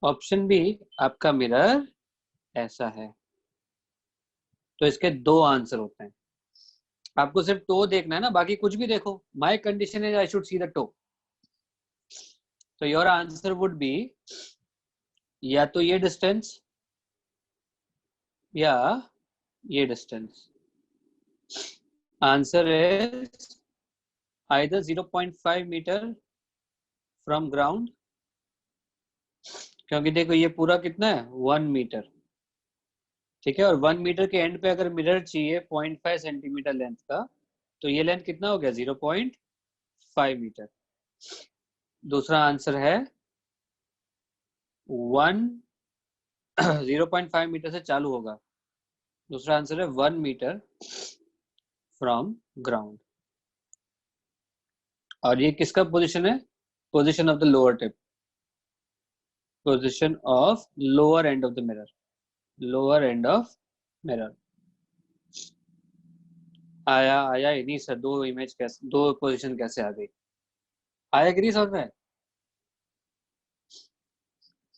ऑप्शन बी आपका मिरर ऐसा है। तो इसके दो आंसर होते हैं। आपको सिर्फ टो देखना है ना, बाकी कुछ भी देखो। My condition is I should see the toe. तो योर आंसर वुड बी या तो ये डिस्टेंस या ये distance. Answer is either 0.5 metre from ground, क्योंकि देखो ये पूरा कितना है 1 मीटर, ठीक है, और 1 मीटर के एंड पे अगर मिरर चाहिए 0.5 सेंटीमीटर लेंथ का, तो ये लेंथ कितना हो गया 0.5 मीटर। दूसरा आंसर है 0.5 मीटर से चालू होगा। दूसरा आंसर है 1 मीटर फ्रॉम ग्राउंड। और ये किसका पोजीशन है? Position of the lower tip, position of lower end of the mirror, lower end of mirror. आया ही नहीं सर, दो इमेज कैसे, दो पोजीशन कैसे आ गई? आया कि नहीं समझ में?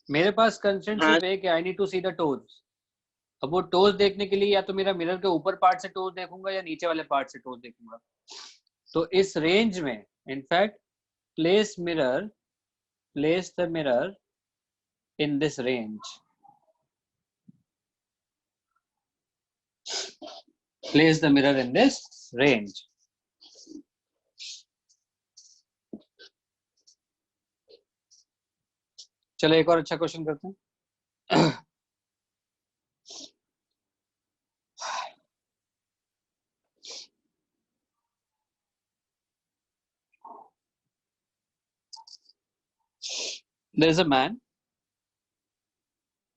मेरे पास कंस्ट्रेंट सिर्फ एक है, I need to see the toes. अब वो टोज देखने के लिए या तो मेरा मिरर के ऊपर पार्ट से टोज देखूंगा या नीचे वाले पार्ट से टोज देखूंगा। तो इस रेंज में in fact place the mirror in this range, place the mirror in this range. चलो एक और अच्छा क्वेश्चन करते हैं। There is a man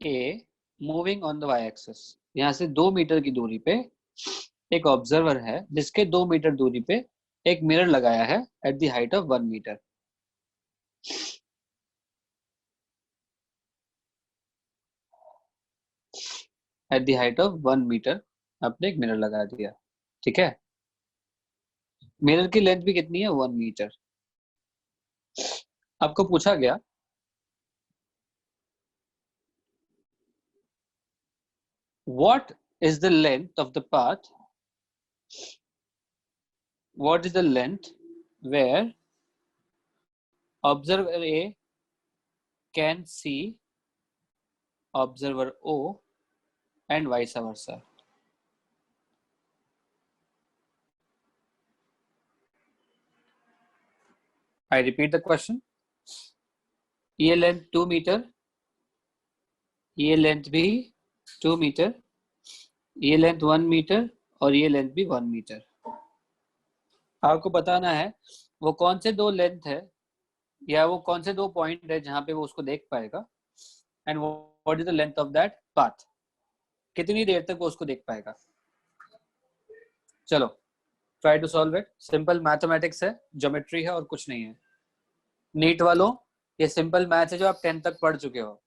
A moving on the y-axis. यहाँ से 2 मीटर की दूरी पे एक ऑब्जर्वर है जिसके 2 मीटर दूरी पे एक मिरर लगाया है at the height of 1 metre. At the height of 1 metre आपने एक मिरर लगा दिया, ठीक है। मिरर की लेंथ भी कितनी है? 1 मीटर। आपको पूछा गया what is the length of the path, what is the length where observer A can see observer O and vice versa? I repeat the question. ये लेंथ 2 मीटर, ये लेंथ भी 2 मीटर, ये लेंथ 1 मीटर और ये length भी 1 metre. आपको बताना है वो कौन से दो लेंथ है या वो कौन से दो पॉइंट है जहां पे वो उसको देख पाएगा, and what is the length of that path, कितनी देर तक वो उसको देख पाएगा। चलो try to solve it. Simple mathematics है, ज्योमेट्री है और कुछ नहीं है। नीट वालों ये सिंपल मैथ्स है जो आप 10th तक पढ़ चुके हो।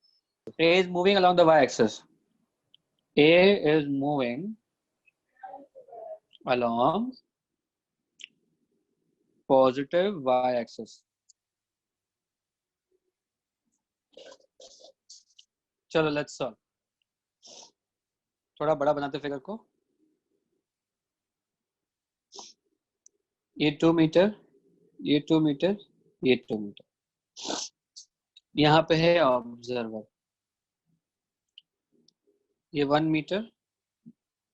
A is moving along the y-axis. A is moving along positive y-axis. चलो लेट्स सॉल्व। थोड़ा बड़ा बनाते फिगर को। ये 2 मीटर, ये 2 मीटर, ये 2 मीटर। यहाँ पे है ऑब्जर्वर, ये 1 मीटर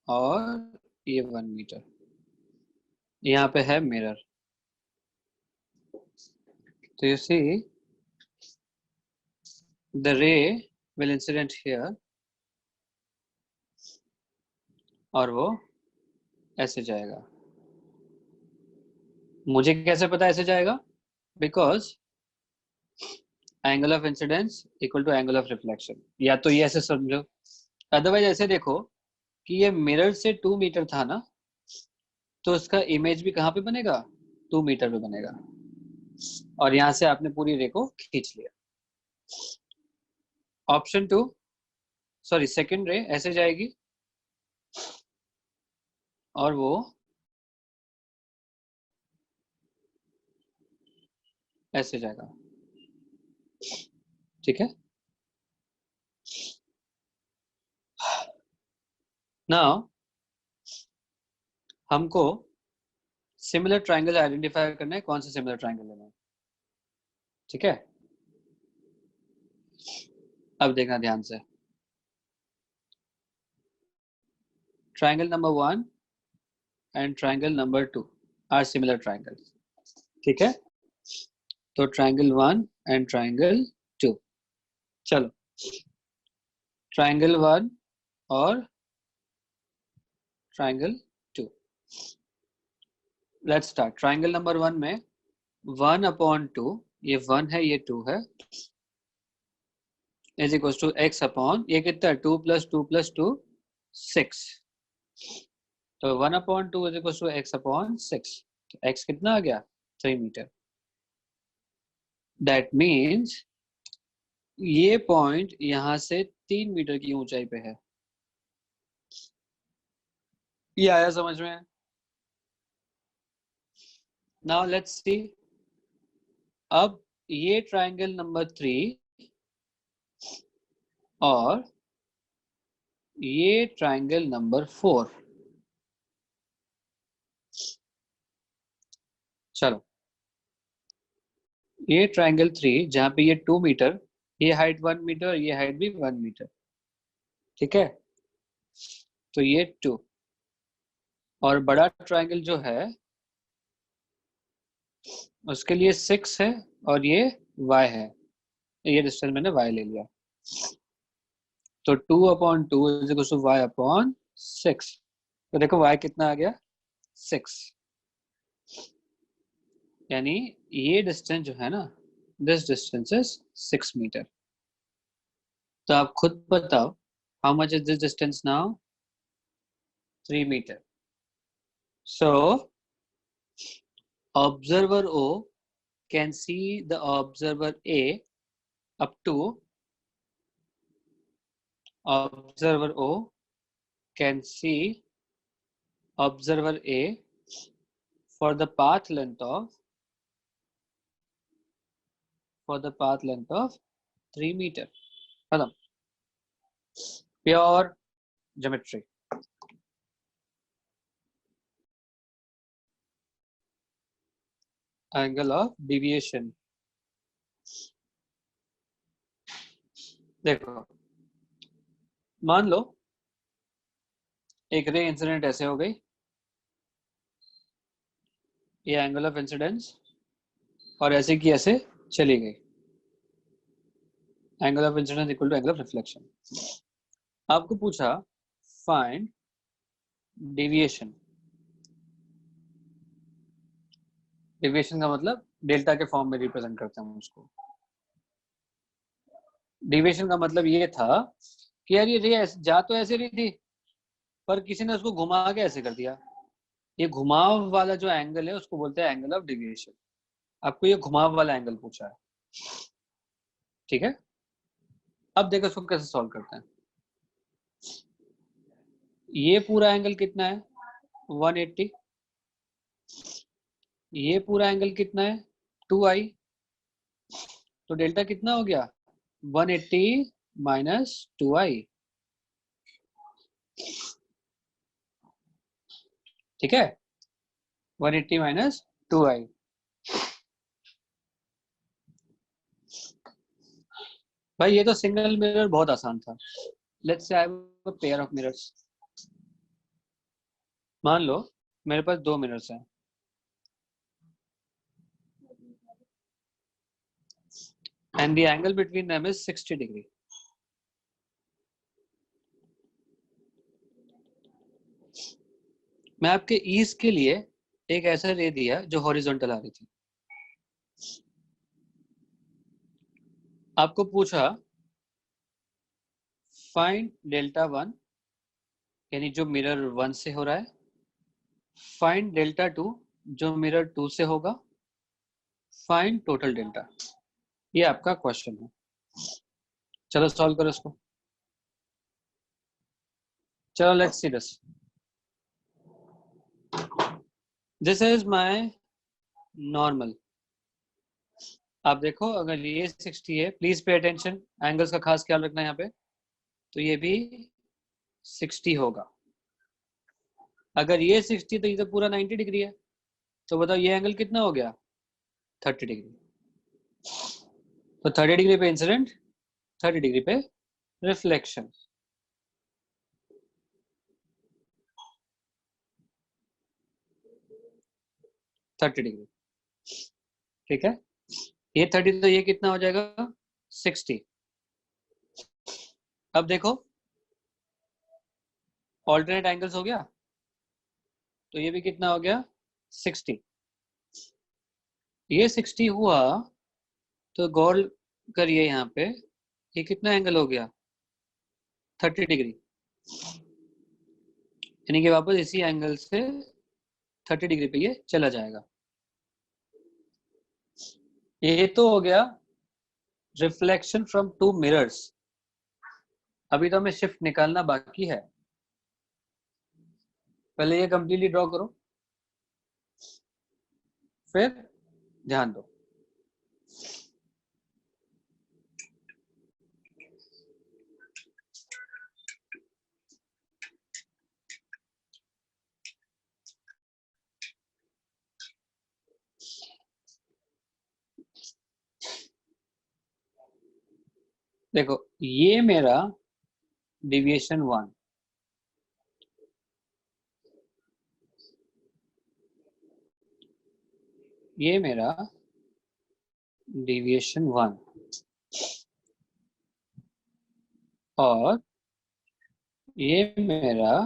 और ये 1 मीटर। यहाँ पे है मिरर। तो you see the ray will incident here, और वो ऐसे जाएगा। मुझे कैसे पता ऐसे जाएगा? Because angle of incidence equal to angle of reflection. या तो ये ऐसे समझो, अदरवाइज ऐसे देखो कि ये मिरर से 2 मीटर था ना, तो उसका इमेज भी कहाँ पे बनेगा? 2 मीटर पे बनेगा। और यहाँ से आपने पूरी रे को खींच लिया। ऑप्शन 2, सॉरी सेकंड रे ऐसे जाएगी और वो ऐसे जाएगा। ठीक है। नाउ हमको सिमिलर ट्रायंगल आइडेंटिफाई करना है। कौन सा सिमिलर ट्रायंगल लेना है? ठीक है, अब देखना ध्यान से। Triangle number 1 and triangle number 2 are similar triangles. ठीक है, तो ट्रायंगल 1 एंड ट्रायंगल 2। चलो ट्रायंगल 1 और triangle 2, let's start. Triangle number 1 में 1/2, ये 1 है ये 2 है, is equal to x upon ये कितना है? 2 + 2 + 2 6। तो 1/2 is equal to x upon 6। तो x कितना आ गया? 3 मीटर। दैट मीन्स ये पॉइंट यहां से 3 मीटर की ऊंचाई पे है। ये आया समझ में? Now let's see. अब ये ट्रायंगल नंबर 3 और ये ट्रायंगल नंबर 4। चलो ये ट्रायंगल 3 जहां पे ये 2 मीटर, ये हाइट 1 मीटर, ये हाइट भी 1 मीटर। ठीक है, तो ये 2 और बड़ा ट्रायंगल जो है उसके लिए 6 है और ये y है। ये डिस्टेंस मैंने y ले लिया। तो 2/2 इज इक्वल टू y/6। तो देखो y कितना आ गया? 6। यानी ये डिस्टेंस जो है ना, दिस डिस्टेंस इज 6 मीटर। तो आप खुद बताओ, how much is this distance now? 3 metre. So observer O can see the observer A up to, observer O can see observer A for the path length of 3 meter. खत्म। Pure geometry. Angle of deviation. देखो मान लो एक ray incident ऐसे हो गई, ये angle of incidence, और ऐसे की ऐसे चली गई। Angle of incidence equal to angle of reflection. आपको पूछा फाइंड डेविएशन। डेविएशन का मतलब डेल्टा के फॉर्म में रिप्रेजेंट करते हैं उसको। डेविएशन का मतलब ये था कि यार ये रे जा तो ऐसे रही थी, पर किसी ने उसको घुमा के ऐसे कर दिया। ये घुमाव वाला जो एंगल है उसको बोलते हैं एंगल ऑफ डेविएशन। आपको ये घुमाव वाला एंगल पूछा है। ठीक है, अब देखो इसको कैसे सॉल्व करते हैं। ये पूरा एंगल कितना है 180, ये पूरा एंगल कितना है 2i, तो डेल्टा कितना हो गया 180 माइनस 2i। ठीक है, 180 माइनस 2i। भाई ये तो सिंगल मिरर बहुत आसान था। Let's say I have a pair of mirrors. मान लो मेरे पास 2 मिरर्स हैं and the angle between them is 60 degree. मैं आपके ईज के लिए एक ऐसा रे दिया जो हॉरिजॉन्टल आ रही थी। आपको पूछा फाइंड डेल्टा 1 यानी जो मिरर 1 से हो रहा है, फाइंड डेल्टा 2 जो मिरर 2 से होगा, फाइंड टोटल डेल्टा। ये आपका क्वेश्चन है। चलो सॉल्व करो इसको। चलो let's see this. This is my normal. आप देखो अगर ये 60 है, प्लीज पे अटेंशन, एंगल्स का खास ख्याल रखना यहाँ पे, तो ये भी 60 होगा। अगर ये 60 तो ये तो पूरा 90 डिग्री है, तो बताओ ये एंगल कितना हो गया 30 डिग्री। तो 30 डिग्री पे इंसिडेंट, 30 डिग्री पे रिफ्लेक्शन। थर्टी डिग्री, ठीक है। ये 30 तो ये कितना हो जाएगा 60। अब देखो ऑल्टरनेट एंगल्स हो गया, तो ये भी कितना हो गया 60। ये 60 हुआ तो गौर करिए यहाँ पे ये कितना एंगल हो गया 30 डिग्री, यानी कि वापस इसी एंगल से 30 डिग्री पे ये चला जाएगा। ये तो हो गया रिफ्लेक्शन फ्रॉम टू मिरर्स। अभी तो हमें शिफ्ट निकालना बाकी है, पहले ये कंप्लीटली ड्रॉ करो, फिर ध्यान दो। देखो ये मेरा डिविएशन 1, ये मेरा डिविएशन 1 और ये मेरा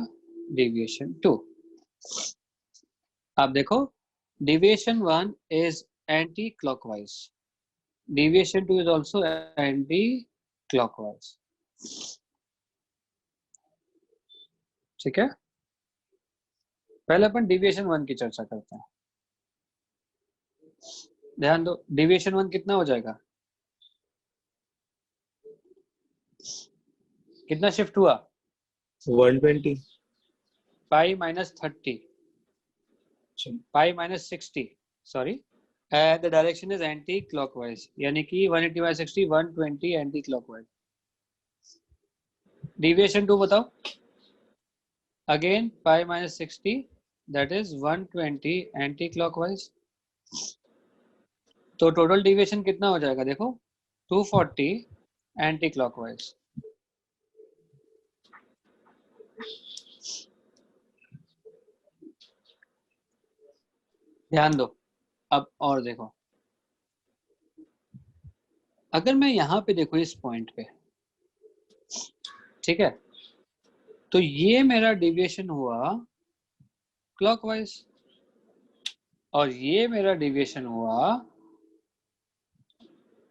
डिविएशन 2। आप देखो deviation 1 is anti clockwise, deviation 2 is also anti clockwise. ठीक है, पहले अपन डिविएशन 1 की चर्चा करते हैं। ध्यान दो डिविएशन 1 कितना हो जाएगा, कितना शिफ्ट हुआ 120 pi minus 30, pi minus 60 sorry, and the direction is anti clockwise, यानी कि 180 बाय 60 120 एंटी क्लॉकवाइज। डिविएशन 2 बताओ, again pi minus 60 that is 120 anti clockwise. तो टोटल डिविएशन कितना हो जाएगा देखो 240 एंटी क्लॉकवाइज। ध्यान दो अब और देखो, अगर मैं यहाँ पे देखो इस पॉइंट पे, ठीक है, तो ये मेरा डिविएशन हुआ क्लॉकवाइज और ये मेरा डिविएशन हुआ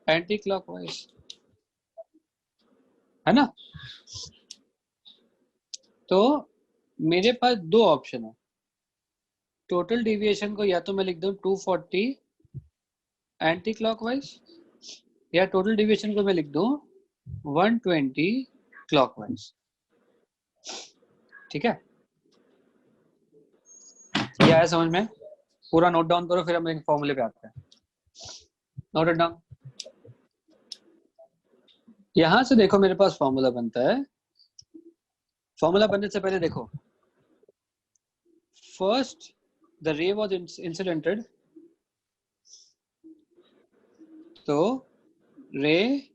एंटी क्लॉकवाइज, है ना। तो मेरे पास दो ऑप्शन है, टोटल डिविएशन को या तो मैं लिख दूं 240 एंटी क्लॉकवाइज या टोटल डेविएशन को मैं लिख दूं 120 क्लॉकवाइज। ठीक है, ये आया समझ में? पूरा नोट डाउन करो, फिर हम एक फॉर्मूले पे आते हैं। Note it down. यहां से देखो मेरे पास फॉर्मूला बनता है। फॉर्मूला बनने से पहले देखो, first the ray was incidented, तो ray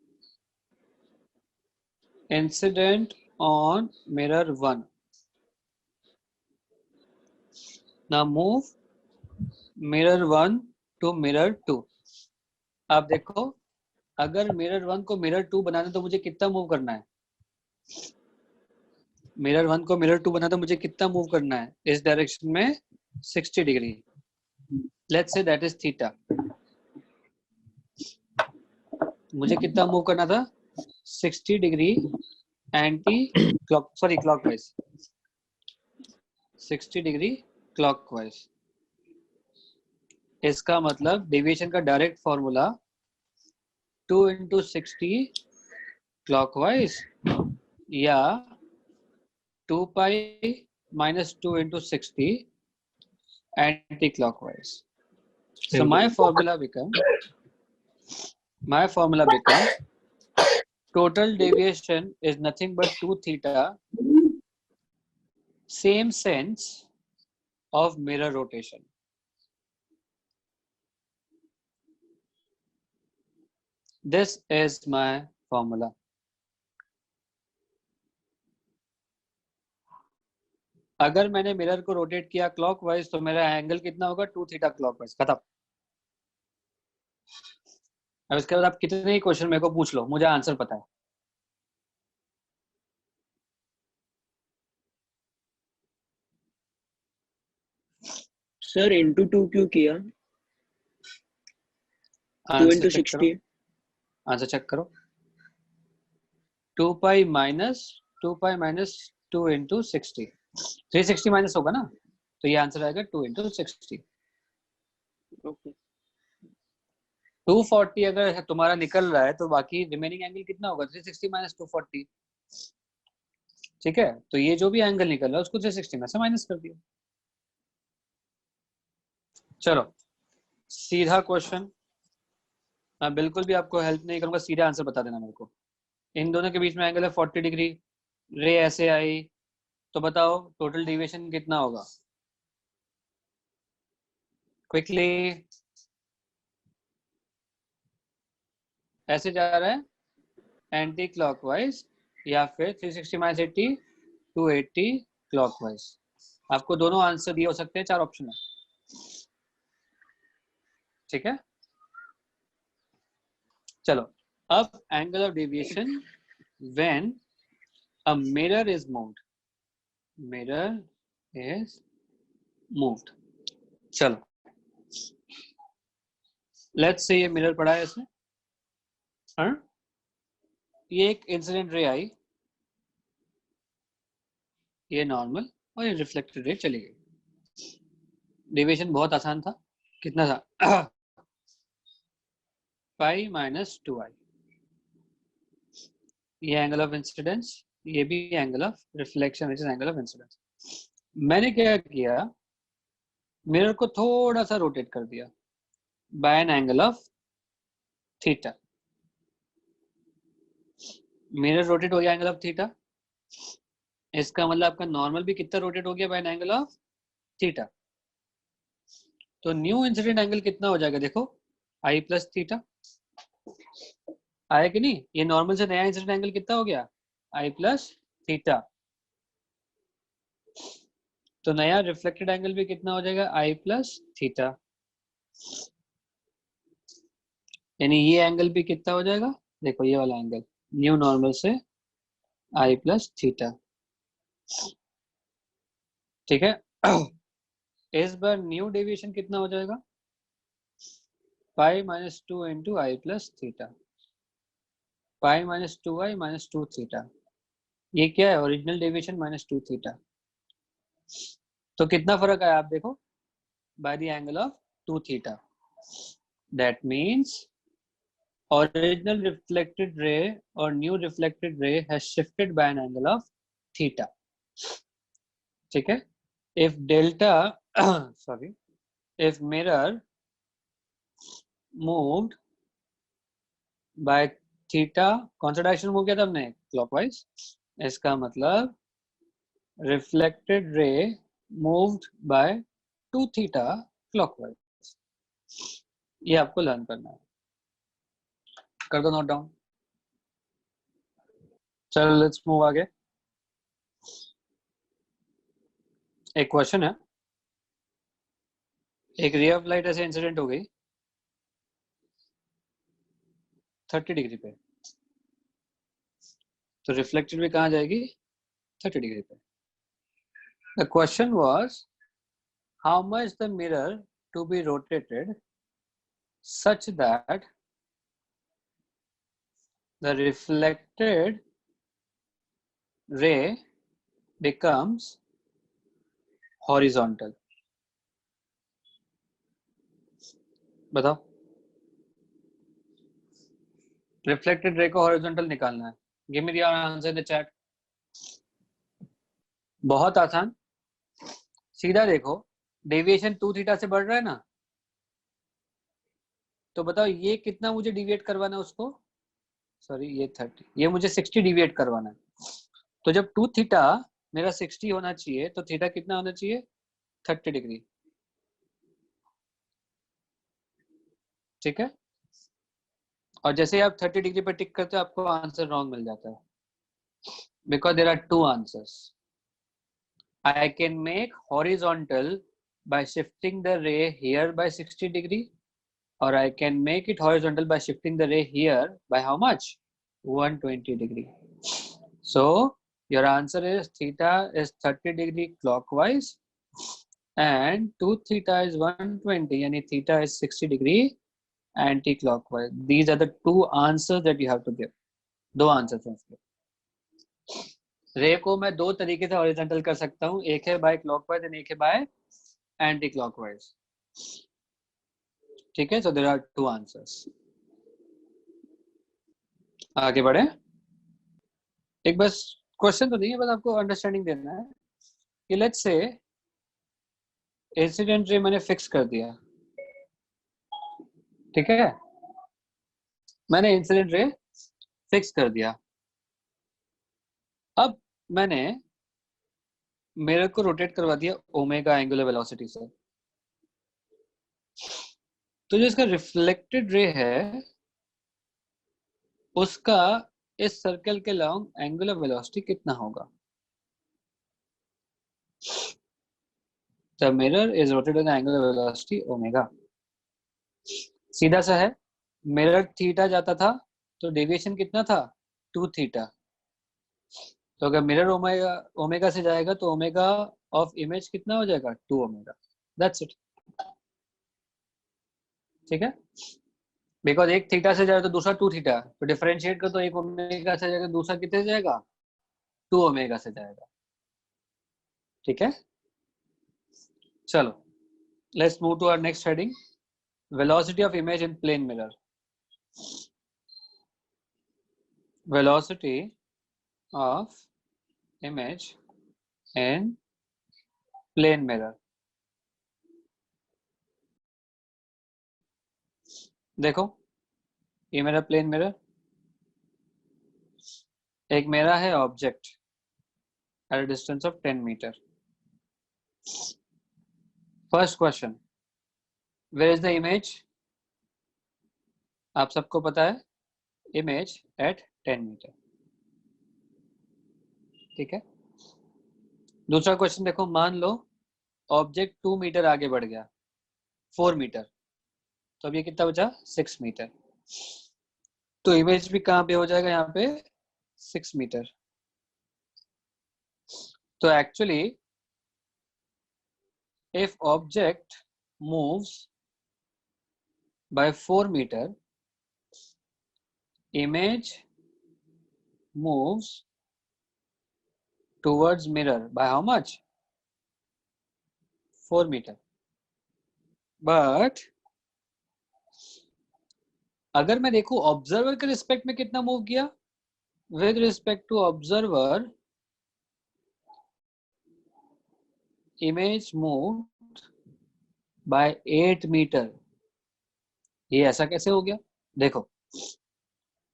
incident on mirror 1। Now move mirror 1 to mirror 2। अब देखो, अगर मिरर 1 को मिरर 2 बनाना तो मुझे कितना मूव करना है? मिरर 1 को मिरर 2 बनाना तो मुझे कितना मूव करना है? इस डायरेक्शन में 60 degree. Let's say that is theta. मुझे कितना मूव करना था? 60 degree anti clock, sorry clockwise, 60 degree clockwise. इसका मतलब डेविएशन का डायरेक्ट फॉर्मूला 2 × 60 क्लॉकवाइज या 2 पाई - 2 × 60 anti clockwise. So my formula becomes total deviation is nothing but 2 theta, same sense of mirror rotation. This is my formula. अगर मैंने mirror को rotate किया clockwise तो मेरा एंगल कितना होगा? 2 थीटा क्लॉकवाइज। खत्म। अब इसके बाद आप कितने ही क्वेश्चन मेरे को पूछ लो, मुझे आंसर पता है। सर इंटू 2 क्यों किया? 2 × 60। आंसर चेक करो। 2 पाई - 2 पाई - 2 × 60, 360 माइनस होगा ना, तो ये आंसर आएगा 2 × 60। ओके। 240 अगर तुम्हारा निकल रहा है तो बाकी रिमेनिंग एंगल कितना होगा? 360 - 240। ठीक है, तो ये जो भी एंगल निकल रहा है उसको 360 में से माइनस कर दिया। चलो सीधा क्वेश्चन, मैं बिल्कुल भी आपको हेल्प नहीं करूंगा, सीधे आंसर बता देना मेरे को। इन दोनों के बीच में एंगल है 40 डिग्री, रे ऐसे आई, तो बताओ टोटल डेविएशन कितना होगा? क्विकली। ऐसे जा रहा है एंटी क्लॉकवाइज या फिर 360 - 80 280 क्लॉकवाइज। आपको दोनों आंसर दिए हो सकते हैं, 4 ऑप्शन है। ठीक है, चलो अब angle of deviation when a mirror is moved. Mirror is moved. चलो लेट्स से ये मिरर पड़ा है इसमें, हाँ? ये एक इंसिडेंट रे आई, ये नॉर्मल और ये रिफ्लेक्टेड रे चली गई। डेविएशन बहुत आसान था। कितना था? पाई - 2i। ये एंगल ऑफ इंसिडेंस, ये भी angle of reflection which is angle of incidence. मैंने क्या किया, मिरर को थोड़ा सा रोटेट कर दिया by an angle of theta. Mirror rotate हो गया एंगल ऑफ थीटा, इसका मतलब आपका नॉर्मल भी कितना रोटेट हो गया by an angle of theta. तो न्यू इंसिडेंट एंगल कितना हो जाएगा? देखो i + थीटा आया कि नहीं? ये नॉर्मल से नया इंसिडेंट एंगल कितना हो गया? i + theta. तो नया रिफ्लेक्टेड एंगल भी कितना हो जाएगा? i + theta. यानी ये एंगल भी कितना हो जाएगा? देखो ये वाला एंगल न्यू नॉर्मल से i + थीटा। ठीक है, इस बार न्यू डेविएशन कितना हो जाएगा? पाई - 2 × i + theta. Pi - 2i - 2 theta. ये क्या है? Original deviation -2 theta. तो कितना फर्क आया आप देखो, by the angle of 2 theta. That means original reflected ray or new reflected ray has shifted by an angle of theta. ठीक है? If delta sorry, if mirror moved by theta, कौन सा डायरेक्शन मूव किया था हमने? Clockwise. इसका मतलब reflected ray moved by 2 theta clockwise. ये आपको लर्न करना है. कर दो नोट डाउन. चलो लेट्स मूव आगे. एक क्वेश्चन है. एक रे ऑफ लाइट ऐसे इंसिडेंट हो गई 30 डिग्री पे, तो रिफ्लेक्टेड भी कहाँ जाएगी? 30 डिग्री पे. The question was how much the mirror to be rotated such that the reflected ray becomes horizontal. बताओ. रिफ्लेक्टेड रे को हॉरिजॉन्टल निकालना है. Give me your answer in the chat. बहुत आसान. सीधा देखो, डेविएशन 2 थीटा से बढ़ रहा है ना, तो बताओ ये कितना मुझे डिविएट करवाना है उसको? सॉरी, ये 30, ये मुझे 60 डिविएट करवाना है. तो जब 2 थीटा मेरा 60 होना चाहिए, तो थीटा कितना होना चाहिए? 30 डिग्री. ठीक है? और जैसे आप 30 डिग्री पर टिक करते हो, आपको आंसर रॉन्ग मिल जाता है. Because there are 2 answers. I can make horizontal by shifting the ray here by 60 degree, or I can make it horizontal by shifting the ray here by how much? 120 degree. So your answer is theta is 30 degree clockwise and 2 theta is 120, yani theta is 60 degree anti-clockwise. These are the 2 answers that you have to give. 2 answers हैं इसके. रे को मैं 2 तरीके से horizontal कर सकता हूँ. एक है बाय क्लॉकवाइज एंड एक है बाय एंटी क्लॉकवाइज. ठीक है? So there are 2 answers. आगे बढ़े. एक बस क्वेश्चन तो नहीं है, बस आपको अंडरस्टैंडिंग देना है कि लेट्स से इंसिडेंट रे मैंने फिक्स कर दिया. ठीक है? मैंने इंसिडेंट रे फिक्स कर दिया. अब मैंने मिरर को रोटेट करवा दिया ओमेगा एंगुलर वेलोसिटी से. तो जो इसका रिफ्लेक्टेड रे है, उसका इस सर्कल के लॉन्ग एंगुलर वेलोसिटी कितना होगा? The mirror is rotated on angular velocity omega. सीधा सा है. मिरर थीटा जाता था तो डेविएशन कितना था? 2 थीटा. तो अगर मिरर ओमेगा से जाएगा तो ओमेगा ऑफ इमेज कितना हो जाएगा? 2 ओमेगा. That's it. ठीक है? बिकॉज एक थीटा से जाएगा तो दूसरा 2 थीटा, तो डिफरेंशिएट कर तो एक ओमेगा से जाएगा, दूसरा कितने से जाएगा? 2 ओमेगा से जाएगा. ठीक है? चलो let's move to our next heading. Velocity of image in plane mirror. Velocity of image in plane mirror. देखो, ये मेरा प्लेन मिरर. एक मेरा है object at a distance of 10 metre. First question, where is the image? आप सबको पता है, इमेज एट 10 मीटर. ठीक है? दूसरा क्वेश्चन देखो, मान लो ऑब्जेक्ट 2 मीटर आगे बढ़ गया, 4 मीटर, तो अब ये कितना बचा? 6 मीटर. तो इमेज भी कहाँ पे हो जाएगा? यहाँ पे 6 मीटर. तो actually if object moves by 4 meter, image moves towards mirror by how much? 4 meter. But अगर मैं देखूं ऑब्जर्वर के रिस्पेक्ट में कितना मूव किया, with respect to observer image move by 8 metre. ये ऐसा कैसे हो गया? देखो,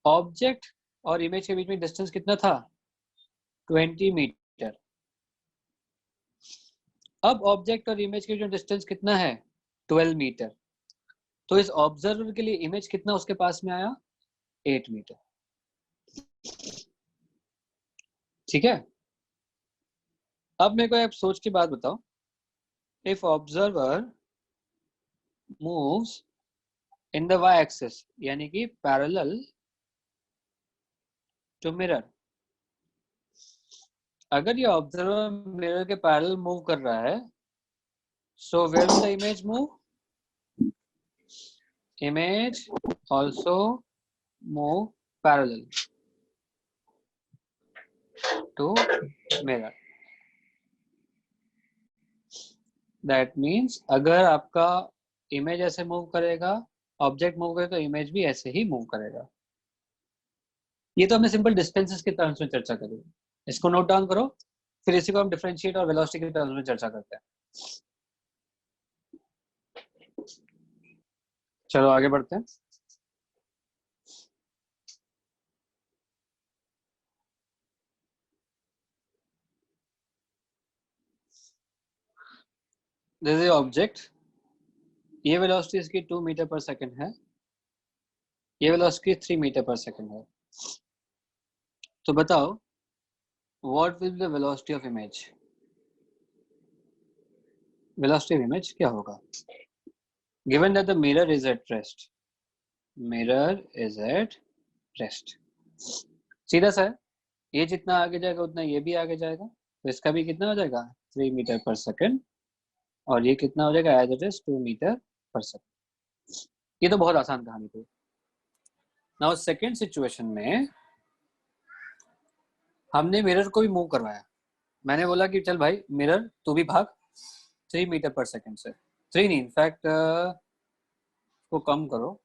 ऑब्जेक्ट और इमेज के बीच में डिस्टेंस कितना था? 20 मीटर। अब ऑब्जेक्ट और इमेज के बीच में डिस्टेंस कितना है? 12 मीटर। तो इस ऑब्जर्वर के लिए इमेज कितना उसके पास में आया? 8 मीटर। ठीक है, अब मेरे को एक सोच की बात बताओ। If observer moves in the y axis, यानी कि पैरेलल टू मिरर, अगर ये ऑब्जर्वर मिरर के पैरेलल मूव कर रहा है, so where will the image move? Image also move parallel to mirror. That means अगर आपका इमेज ऐसे मूव करेगा, ऑब्जेक्ट मूव करेगा, तो इमेज भी ऐसे ही मूव करेगा। ये तो हमने सिंपल डिस्टेंसेस के टर्म्स में चर्चा करी। इसको नोट डाउन करो, फिर इसी को हम डिफरेंशिएट और वेलोसिटी के टर्म्स में चर्चा करते हैं। चलो आगे बढ़ते हैं। दिस इज ऑब्जेक्ट, ये वेलोसिटी इसकी 2 मीटर पर सेकंड है, ये वेलोसिटी 3 मीटर पर सेकंड है। तो बताओ what will the velocity of image? Velocity of image क्या होगा? Given that the mirror is at rest, mirror is at rest, सीधा सा है, ये जितना आगे जाएगा उतना ये भी आगे जाएगा, तो इसका भी कितना हो जाएगा? 3 मीटर पर सेकंड, और ये कितना हो जाएगा? एज इट इज 2 मीटर पर सेकंड। ये तो बहुत आसान कहानी थी। नाउ सेकंड सिचुएशन में हमने मिरर को भी मूव करवाया। मैंने बोला कि चल भाई मिरर तू भी भाग 3 मीटर पर सेकंड से, 3 नहीं, इनफैक्ट को कम करो,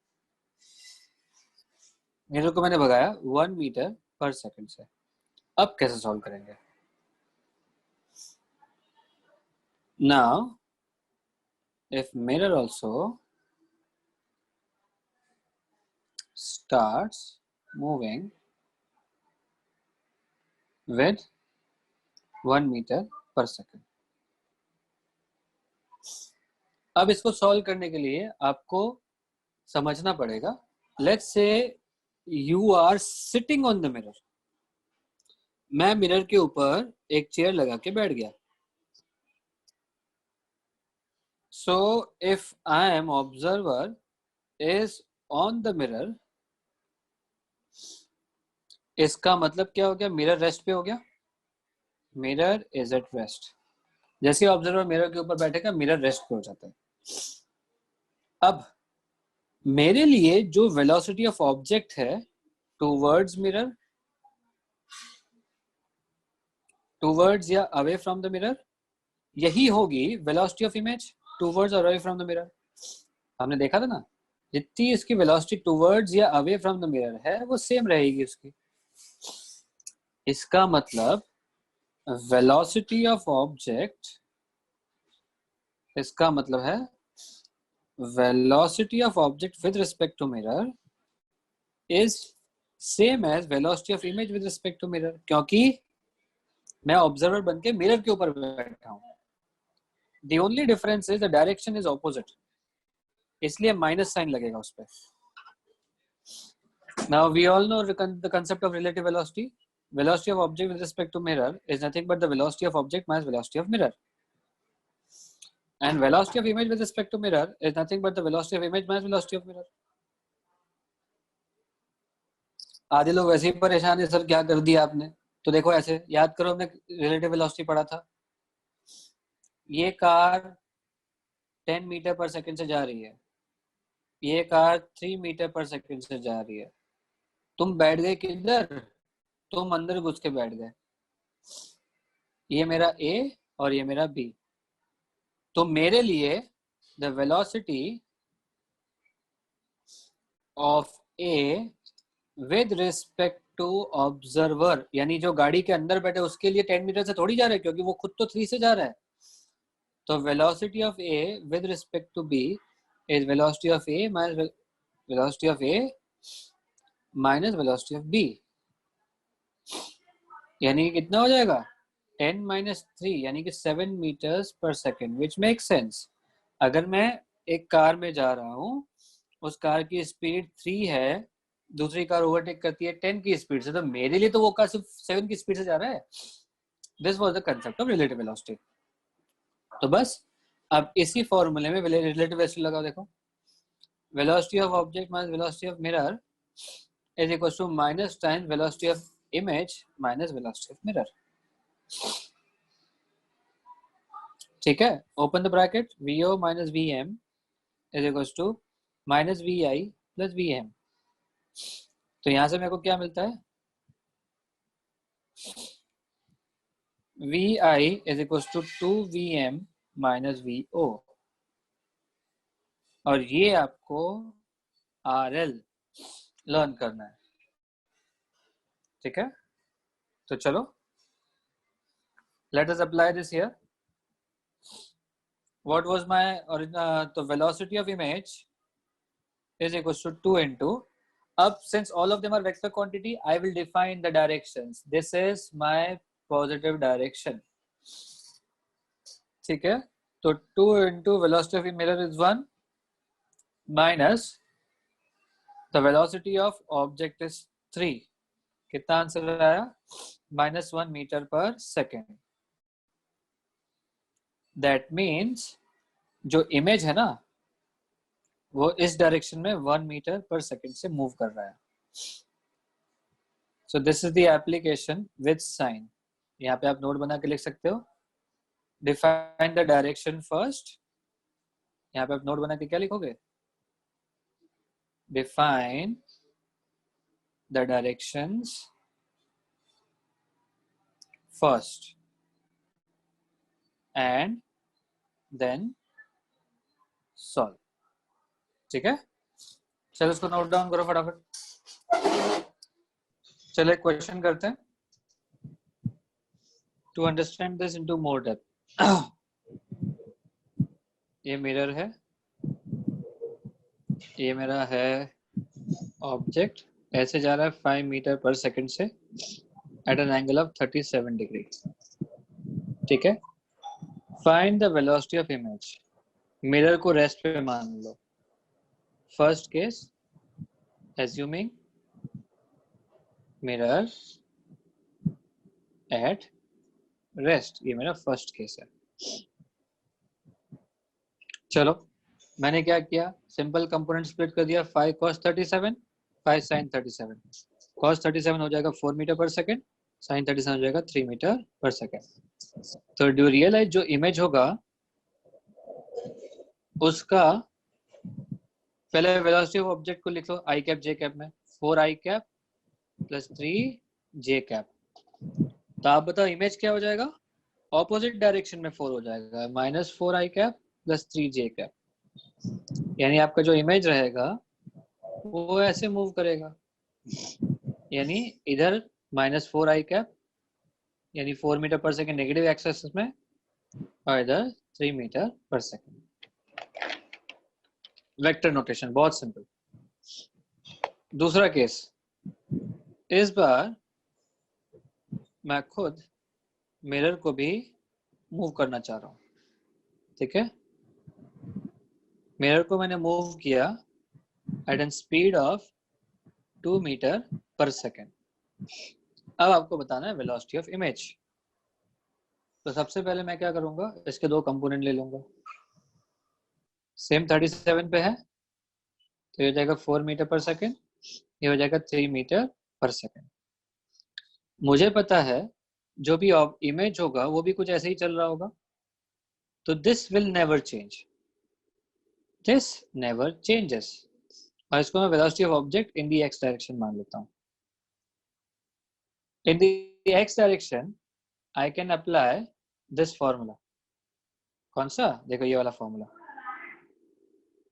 मिरर को मैंने भगाया 1 मीटर पर सेकंड से। अब कैसे सॉल्व करेंगे? Now if mirror also starts moving with 1 meter per second, अब इसको सॉल्व करने के लिए आपको समझना पड़ेगा, let's say you are sitting on the mirror, मैं मिरर के ऊपर एक चेयर लगा के बैठ गया। So if I am observer is on the mirror, इसका मतलब क्या हो गया? मिरर रेस्ट पे हो गया, मिरर इज एट रेस्ट। जैसे ऑब्जर्वर मिरर के ऊपर बैठेगा, मिरर रेस्ट पे हो जाता है। अब मेरे लिए जो वेलोसिटी ऑफ ऑब्जेक्ट है टूवर्ड्स मिरर, टूवर्ड्स या अवे फ्रॉम द मिरर, यही होगी वेलोसिटी ऑफ इमेज टूवर्ड्स और अवे फ्रॉम द मिरर। हमने देखा था ना, जितनी इसकी वेलोसिटी टूवर्ड्स या अवे फ्रॉम द मिरर है वो सेम रहेगी उसकी। इसका मतलब वेलोसिटी ऑफ ऑब्जेक्ट, इसका मतलब है velocity of object with respect to mirror is same as velocity of image with respect to mirror, क्योंकि मैं ऑब्जर्वर बन के मिरर के ऊपर बैठा हूं। The only difference is the direction is opposite, इसलिए माइनस साइन लगेगा उस पर। Now we all know the concept of relative velocity. Velocity of object with respect to mirror is nothing but the velocity of object minus velocity of mirror. And velocity of image with respect to mirror is nothing but the velocity of image minus velocity of mirror. आधे लोग वैसे ही परेशान है, sir क्या कर दिया आपने? तो देखो ऐसे याद करो, हमने रिलेटिव वेलोसिटी पढ़ा था। ये कार 10 मीटर पर सेकंड से जा रही है, ये कार 3 मीटर पर सेकंड से जा रही है। तुम बैठ गए किधर? तुम अंदर घुस के बैठ गए। ये मेरा A और ये मेरा B। तो मेरे लिए the velocity of A with respect to observer, यानी जो गाड़ी के अंदर बैठे उसके लिए 10 मीटर से थोड़ी जा रहा है, क्योंकि वो खुद तो 3 से जा रहा है। तो velocity of A with respect to B is velocity of A minus velocity of A minus velocity of B, यानी कि कितना हो जाएगा 10 माइनस 3 यानी कि 7 मीटर्स पर सेकेंड, विच मेक सेंस। अगर मैं एक कार में जा रहा हूँ, उस कार की स्पीड 3 है, दूसरी कार ओवरटेक करती है 10 की स्पीड से, तो मेरे लिए तो वो कार सिर्फ 7 की स्पीड से जा रहा है। This was the concept of relative velocity. तो बस अब इसी फॉर्मूले में रिलेटिव वेलोसिटी लगाओ। देखो, velocity of object minus velocity of mirror is equal to minus times velocity of image minus velocity of mirror. ठीक है, open the bracket, vo minus vm is equal to minus vi plus vm। तो यहां से मेरे को क्या मिलता है, vi is equal to 2vm minus vo, और ये आपको RL लर्न करना है। ठीक है, तो चलो let us apply this here. What was my original? The velocity of image is equals to 2 into, up since all of them are vector quantity, I will define the directions. This is my positive direction. ठीक है, तो 2 into velocity of mirror is 1 minus the velocity of object is 3. कितना answer आया, -1 metre per second. That means जो image है ना वो इस डायरेक्शन में 1 मीटर पर सेकेंड से मूव कर रहा है। So this is the application with sign. यहाँ पे आप नोट बना के लिख सकते हो, डिफाइन द डायरेक्शन फर्स्ट। यहाँ पे आप नोट बना के क्या लिखोगे, define the directions first and then solve. ठीक है, चलो इसको नोट डाउन करो फटाफट। चलो एक क्वेश्चन करते हैं to understand this into more depth. ये मिरर है, ये मेरा है ऑब्जेक्ट, ऐसे जा रहा है 5 मीटर पर सेकंड से at an angle of 37 degree. ठीक है, find the velocity of image. Mirror को रेस्ट पे मान लो। First case, assuming mirror at rest, ये मेरा फर्स्ट केस है। चलो मैंने क्या किया, सिंपल कंपोनेंट स्प्लिट कर दिया, 5 cos 37 5 sin 37। cos 37 हो जाएगा 4 मीटर पर सेकेंड, sin 37 हो जाएगा 3 मीटर पर सेकेंड। तो डू रियलाइज जो इमेज होगा उसका पहले वेलोसिटी ऑफ ऑब्जेक्ट को लिख लो i कैप j कैप में, 4i cap plus 3j cap. तो आप बताओ इमेज क्या हो जाएगा, ऑपोजिट डायरेक्शन में 4 हो जाएगा, -4i cap plus 3j cap. यानी आपका जो इमेज रहेगा वो ऐसे मूव करेगा, यानी इधर -4i कैप यानी 4 metre per second negative access में, और इधर 3 metre per second. Vector notation बहुत सिंपल। दूसरा केस, इस बार मैं खुद मिरर को भी मूव करना चाह रहा हूँ। ठीक है, मिरर को मैंने मूव किया at an speed of 2 metre per second. अब आपको बताना है वेलोसिटी ऑफ इमेज। तो सबसे पहले मैं क्या करूंगा, इसके दो कंपोनेंट ले लूंगा। सेम 37 पे है तो ये हो जाएगा 4 मीटर पर सेकेंड, ये हो जाएगा 3 मीटर पर सेकेंड। मुझे पता है जो भी इमेज होगा वो भी कुछ ऐसे ही चल रहा होगा, तो this will never change, this never changes. और इसको मैं velocity of object in the X direction मान लेता हूँ। In the X direction I can apply this formula. कौन सा, देखो ये वाला फॉर्मूला,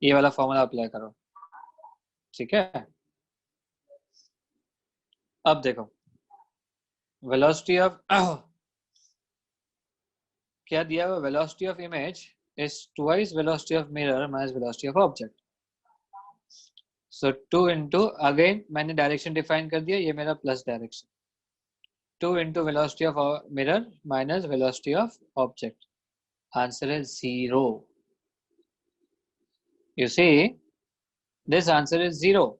ये वाला फॉर्मूला अप्लाई करो। ठीक है, अब देखो वेलोसिटी ऑफ क्या दिया हुआ, velocity of image is twice velocity of mirror minus velocity of object. So 2 into, again मैंने डायरेक्शन डिफाइन कर दिया, ये मेरा plus direction. 2 into velocity of mirror minus velocity of object. Answer is 0. You see, this answer is 0.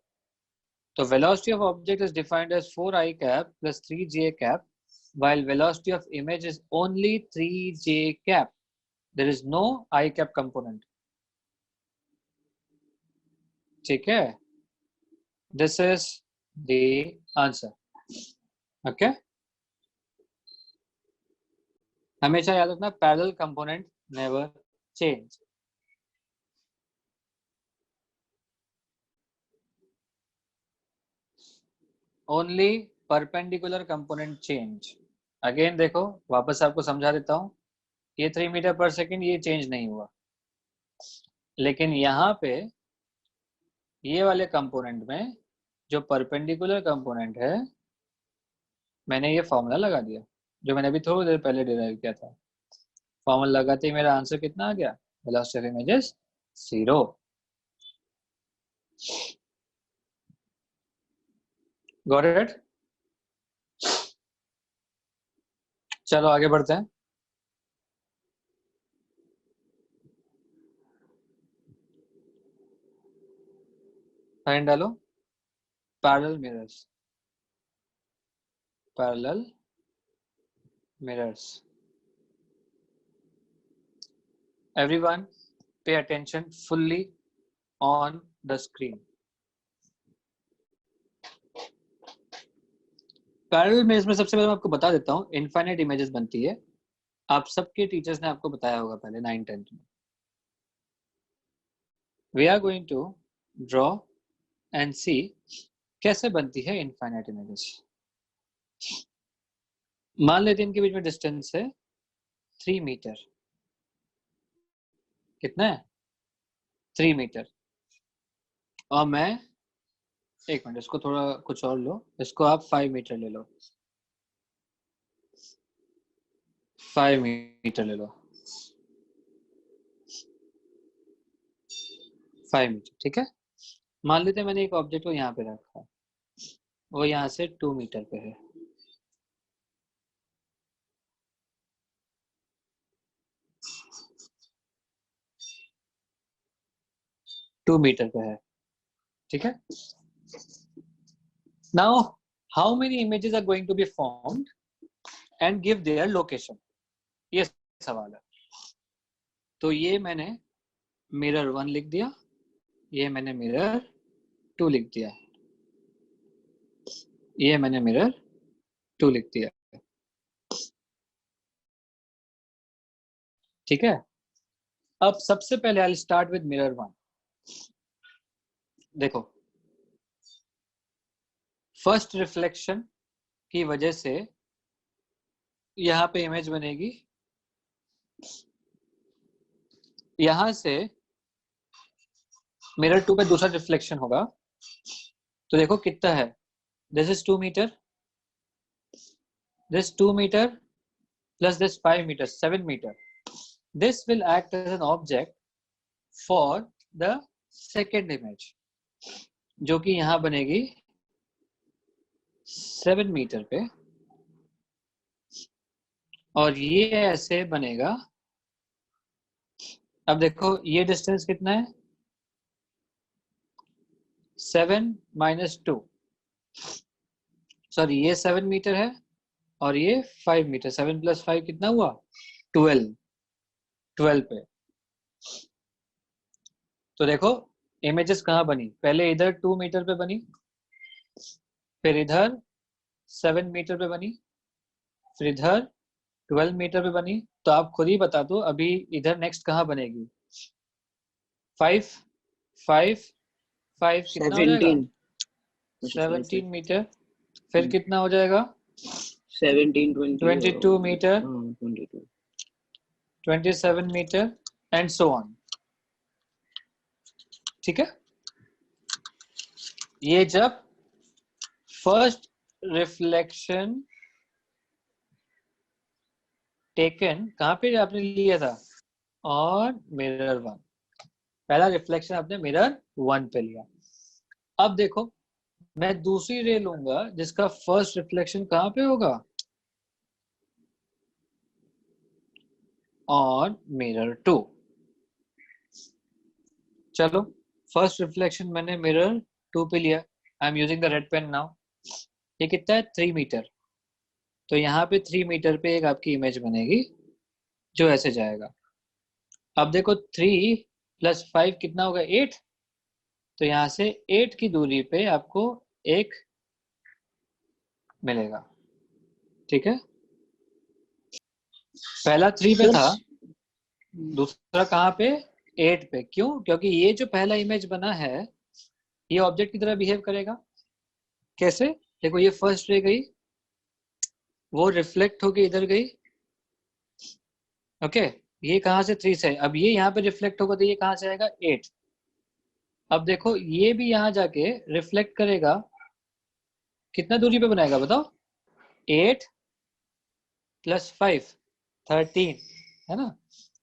So velocity of object is defined as 4i cap plus 3j cap, while velocity of image is only 3j cap. There is no I cap component. ठीक है? This is the answer. Okay? हमेशा याद रखना, parallel component never change. Only perpendicular component change. Again देखो, वापस आपको समझा देता हूं, ये 3 मीटर पर सेकेंड ये चेंज नहीं हुआ, लेकिन यहाँ पे ये वाले कंपोनेंट में जो परपेंडिकुलर कंपोनेंट है, मैंने ये फॉर्मूला लगा दिया जो मैंने अभी थोड़ी देर पहले डिराइव किया था. फॉर्मूला लगाते ही मेरा आंसर कितना आ गया, velocity of images 0. Got it? चलो आगे बढ़ते हैं. फाइन डालो. Parallel mirrors, parallel mirrors. Everyone pay attention fully on the screen. Parallel image में सबसे पहले मैं आपको बता देता हूँ, इनफाइनाइट इमेजेस बनती है. आप सबके टीचर्स ने आपको बताया होगा पहले 9th-10th में. We are going to draw and see कैसे बनती है इनफाइनाइट इमेजेस. मान लेते हैं इनके बीच में डिस्टेंस है 3 मीटर. कितना है? 3 मीटर. और मैं, एक मिनट, इसको थोड़ा कुछ और लो, इसको आप 5 मीटर ले लो. 5 मीटर ले लो. 5 मीटर, ठीक है. मान लेते हैं मैंने एक ऑब्जेक्ट को यहाँ पे रखा, वो यहाँ से 2 मीटर पे है. टू मीटर पे है, ठीक है. Now how many images are going to be formed and give their location, ये सवाल है. तो ये मैंने मिरर 1 लिख दिया, ये मैंने मिरर 2 लिख दिया, ये मैंने मिरर 2 लिख दिया. ठीक है. अब सबसे पहले आई स्टार्ट विद मिरर 1. देखो, फर्स्ट रिफ्लेक्शन की वजह से यहाँ पे इमेज बनेगी, यहां से मिरर 2 पे दूसरा रिफ्लेक्शन होगा. तो देखो कितना है, this is 2 metre, this 2 meter plus this 5 meter, 7 meter. This will act as an object for the second image, जो कि यहाँ बनेगी 7 मीटर पे, और ये ऐसे बनेगा. अब देखो ये डिस्टेंस कितना है, 7 minus 2, सॉरी ये 7 मीटर है और ये 5 मीटर. 7 plus 5 कितना हुआ, 12 पे. तो देखो इमेजेस कहाँ बनी, पहले इधर 2 मीटर पे बनी, फिर इधर 7 मीटर पे बनी, फिर इधर 12 मीटर पे बनी. तो आप खुद ही बता दो अभी इधर नेक्स्ट कहाँ बनेगी. 5 कितना हो जाएगा, 17 मीटर. फिर कितना हो जाएगा, 22 metre, 27 metre and so on. ठीक है. ये जब फर्स्ट रिफ्लेक्शन टेकन कहाँ पे आपने लिया था? और मिरर 1, पहला रिफ्लेक्शन आपने मिरर 1 पे लिया। अब देखो मैं दूसरी रे लूंगा जिसका फर्स्ट रिफ्लेक्शन कहाँ पे होगा? On mirror 2। चलो फर्स्ट रिफ्लेक्शन मैंने मिरर 2 पे लिया। I am using the red pen now. ये कितना है? 3 मीटर। तो यहाँ पे 3 मीटर पे एक आपकी इमेज बनेगी जो ऐसे जाएगा। अब देखो 3 + 5 कितना होगा? 8। तो यहाँ से 8 की दूरी पे आपको एक मिलेगा। ठीक है, पहला 3 पे था, दूसरा कहाँ पे? 8 पे। क्यों? क्योंकि ये जो पहला इमेज बना है ये ऑब्जेक्ट की तरह बिहेव करेगा। कैसे? देखो ये फर्स्ट रे गई, वो रिफ्लेक्ट होके इधर गई। ओके, ये कहाँ से? 3 से। अब ये यहाँ पे रिफ्लेक्ट होगा तो ये कहाँ से आएगा? 8। अब देखो ये भी यहाँ जाके रिफ्लेक्ट करेगा, कितना दूरी पे बनाएगा बताओ? 8 + 5 13, है ना?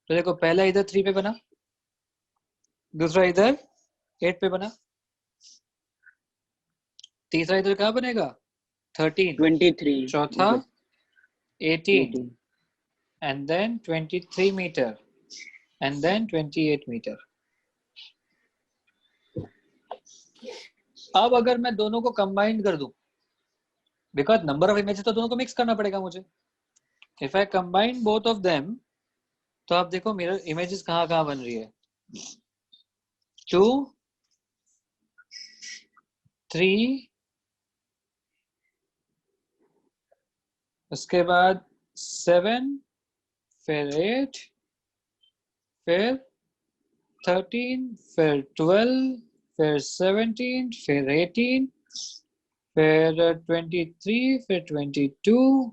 तो देखो पहला इधर 3 पे बना, दूसरा इधर 8 पे बना, तीसरा इधर कहाँ बनेगा? 13, 23 चौथा 18 and then 23 meter and then 28 meter। अब अगर मैं दोनों को कंबाइन कर दूं, बिकॉज नंबर ऑफ इमेजेस तो दोनों को मिक्स करना पड़ेगा मुझे। If I combine both of them, तो आप देखो मेरे इमेजेस कहाँ कहाँ बन रही है? 2 3, उसके बाद 7, फिर 8, फिर 13, फिर 12, फिर 17, फिर 18, फिर 23, फिर 22,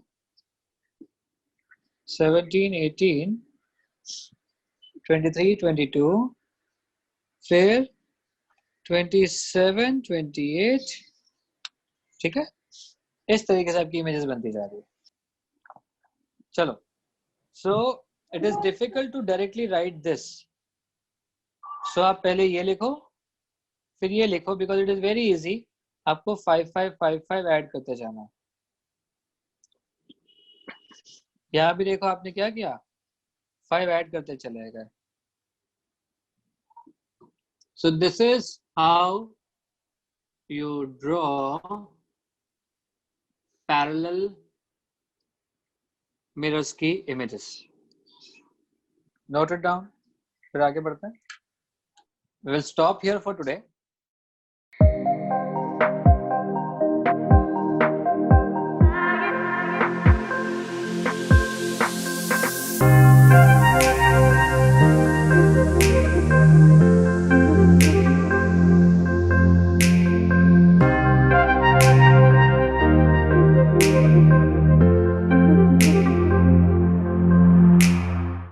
17, 18, 23, 22, फिर 27, 28। ठीक है, इस तरीके से आपकी इमेजेस बनती जा रही है। चलो, so it is difficult to directly write this. So आप पहले ये लिखो, फिर ये लिखो, because it is very easy. आपको 5 5 5 5 ऐड करते जाना है। यहाँ भी देखो आपने क्या किया? 5 ऐड करते चले गए। So this is how you draw parallel mirrors की images. Note it down. फिर आगे बढ़ते हैं. We will stop here for today.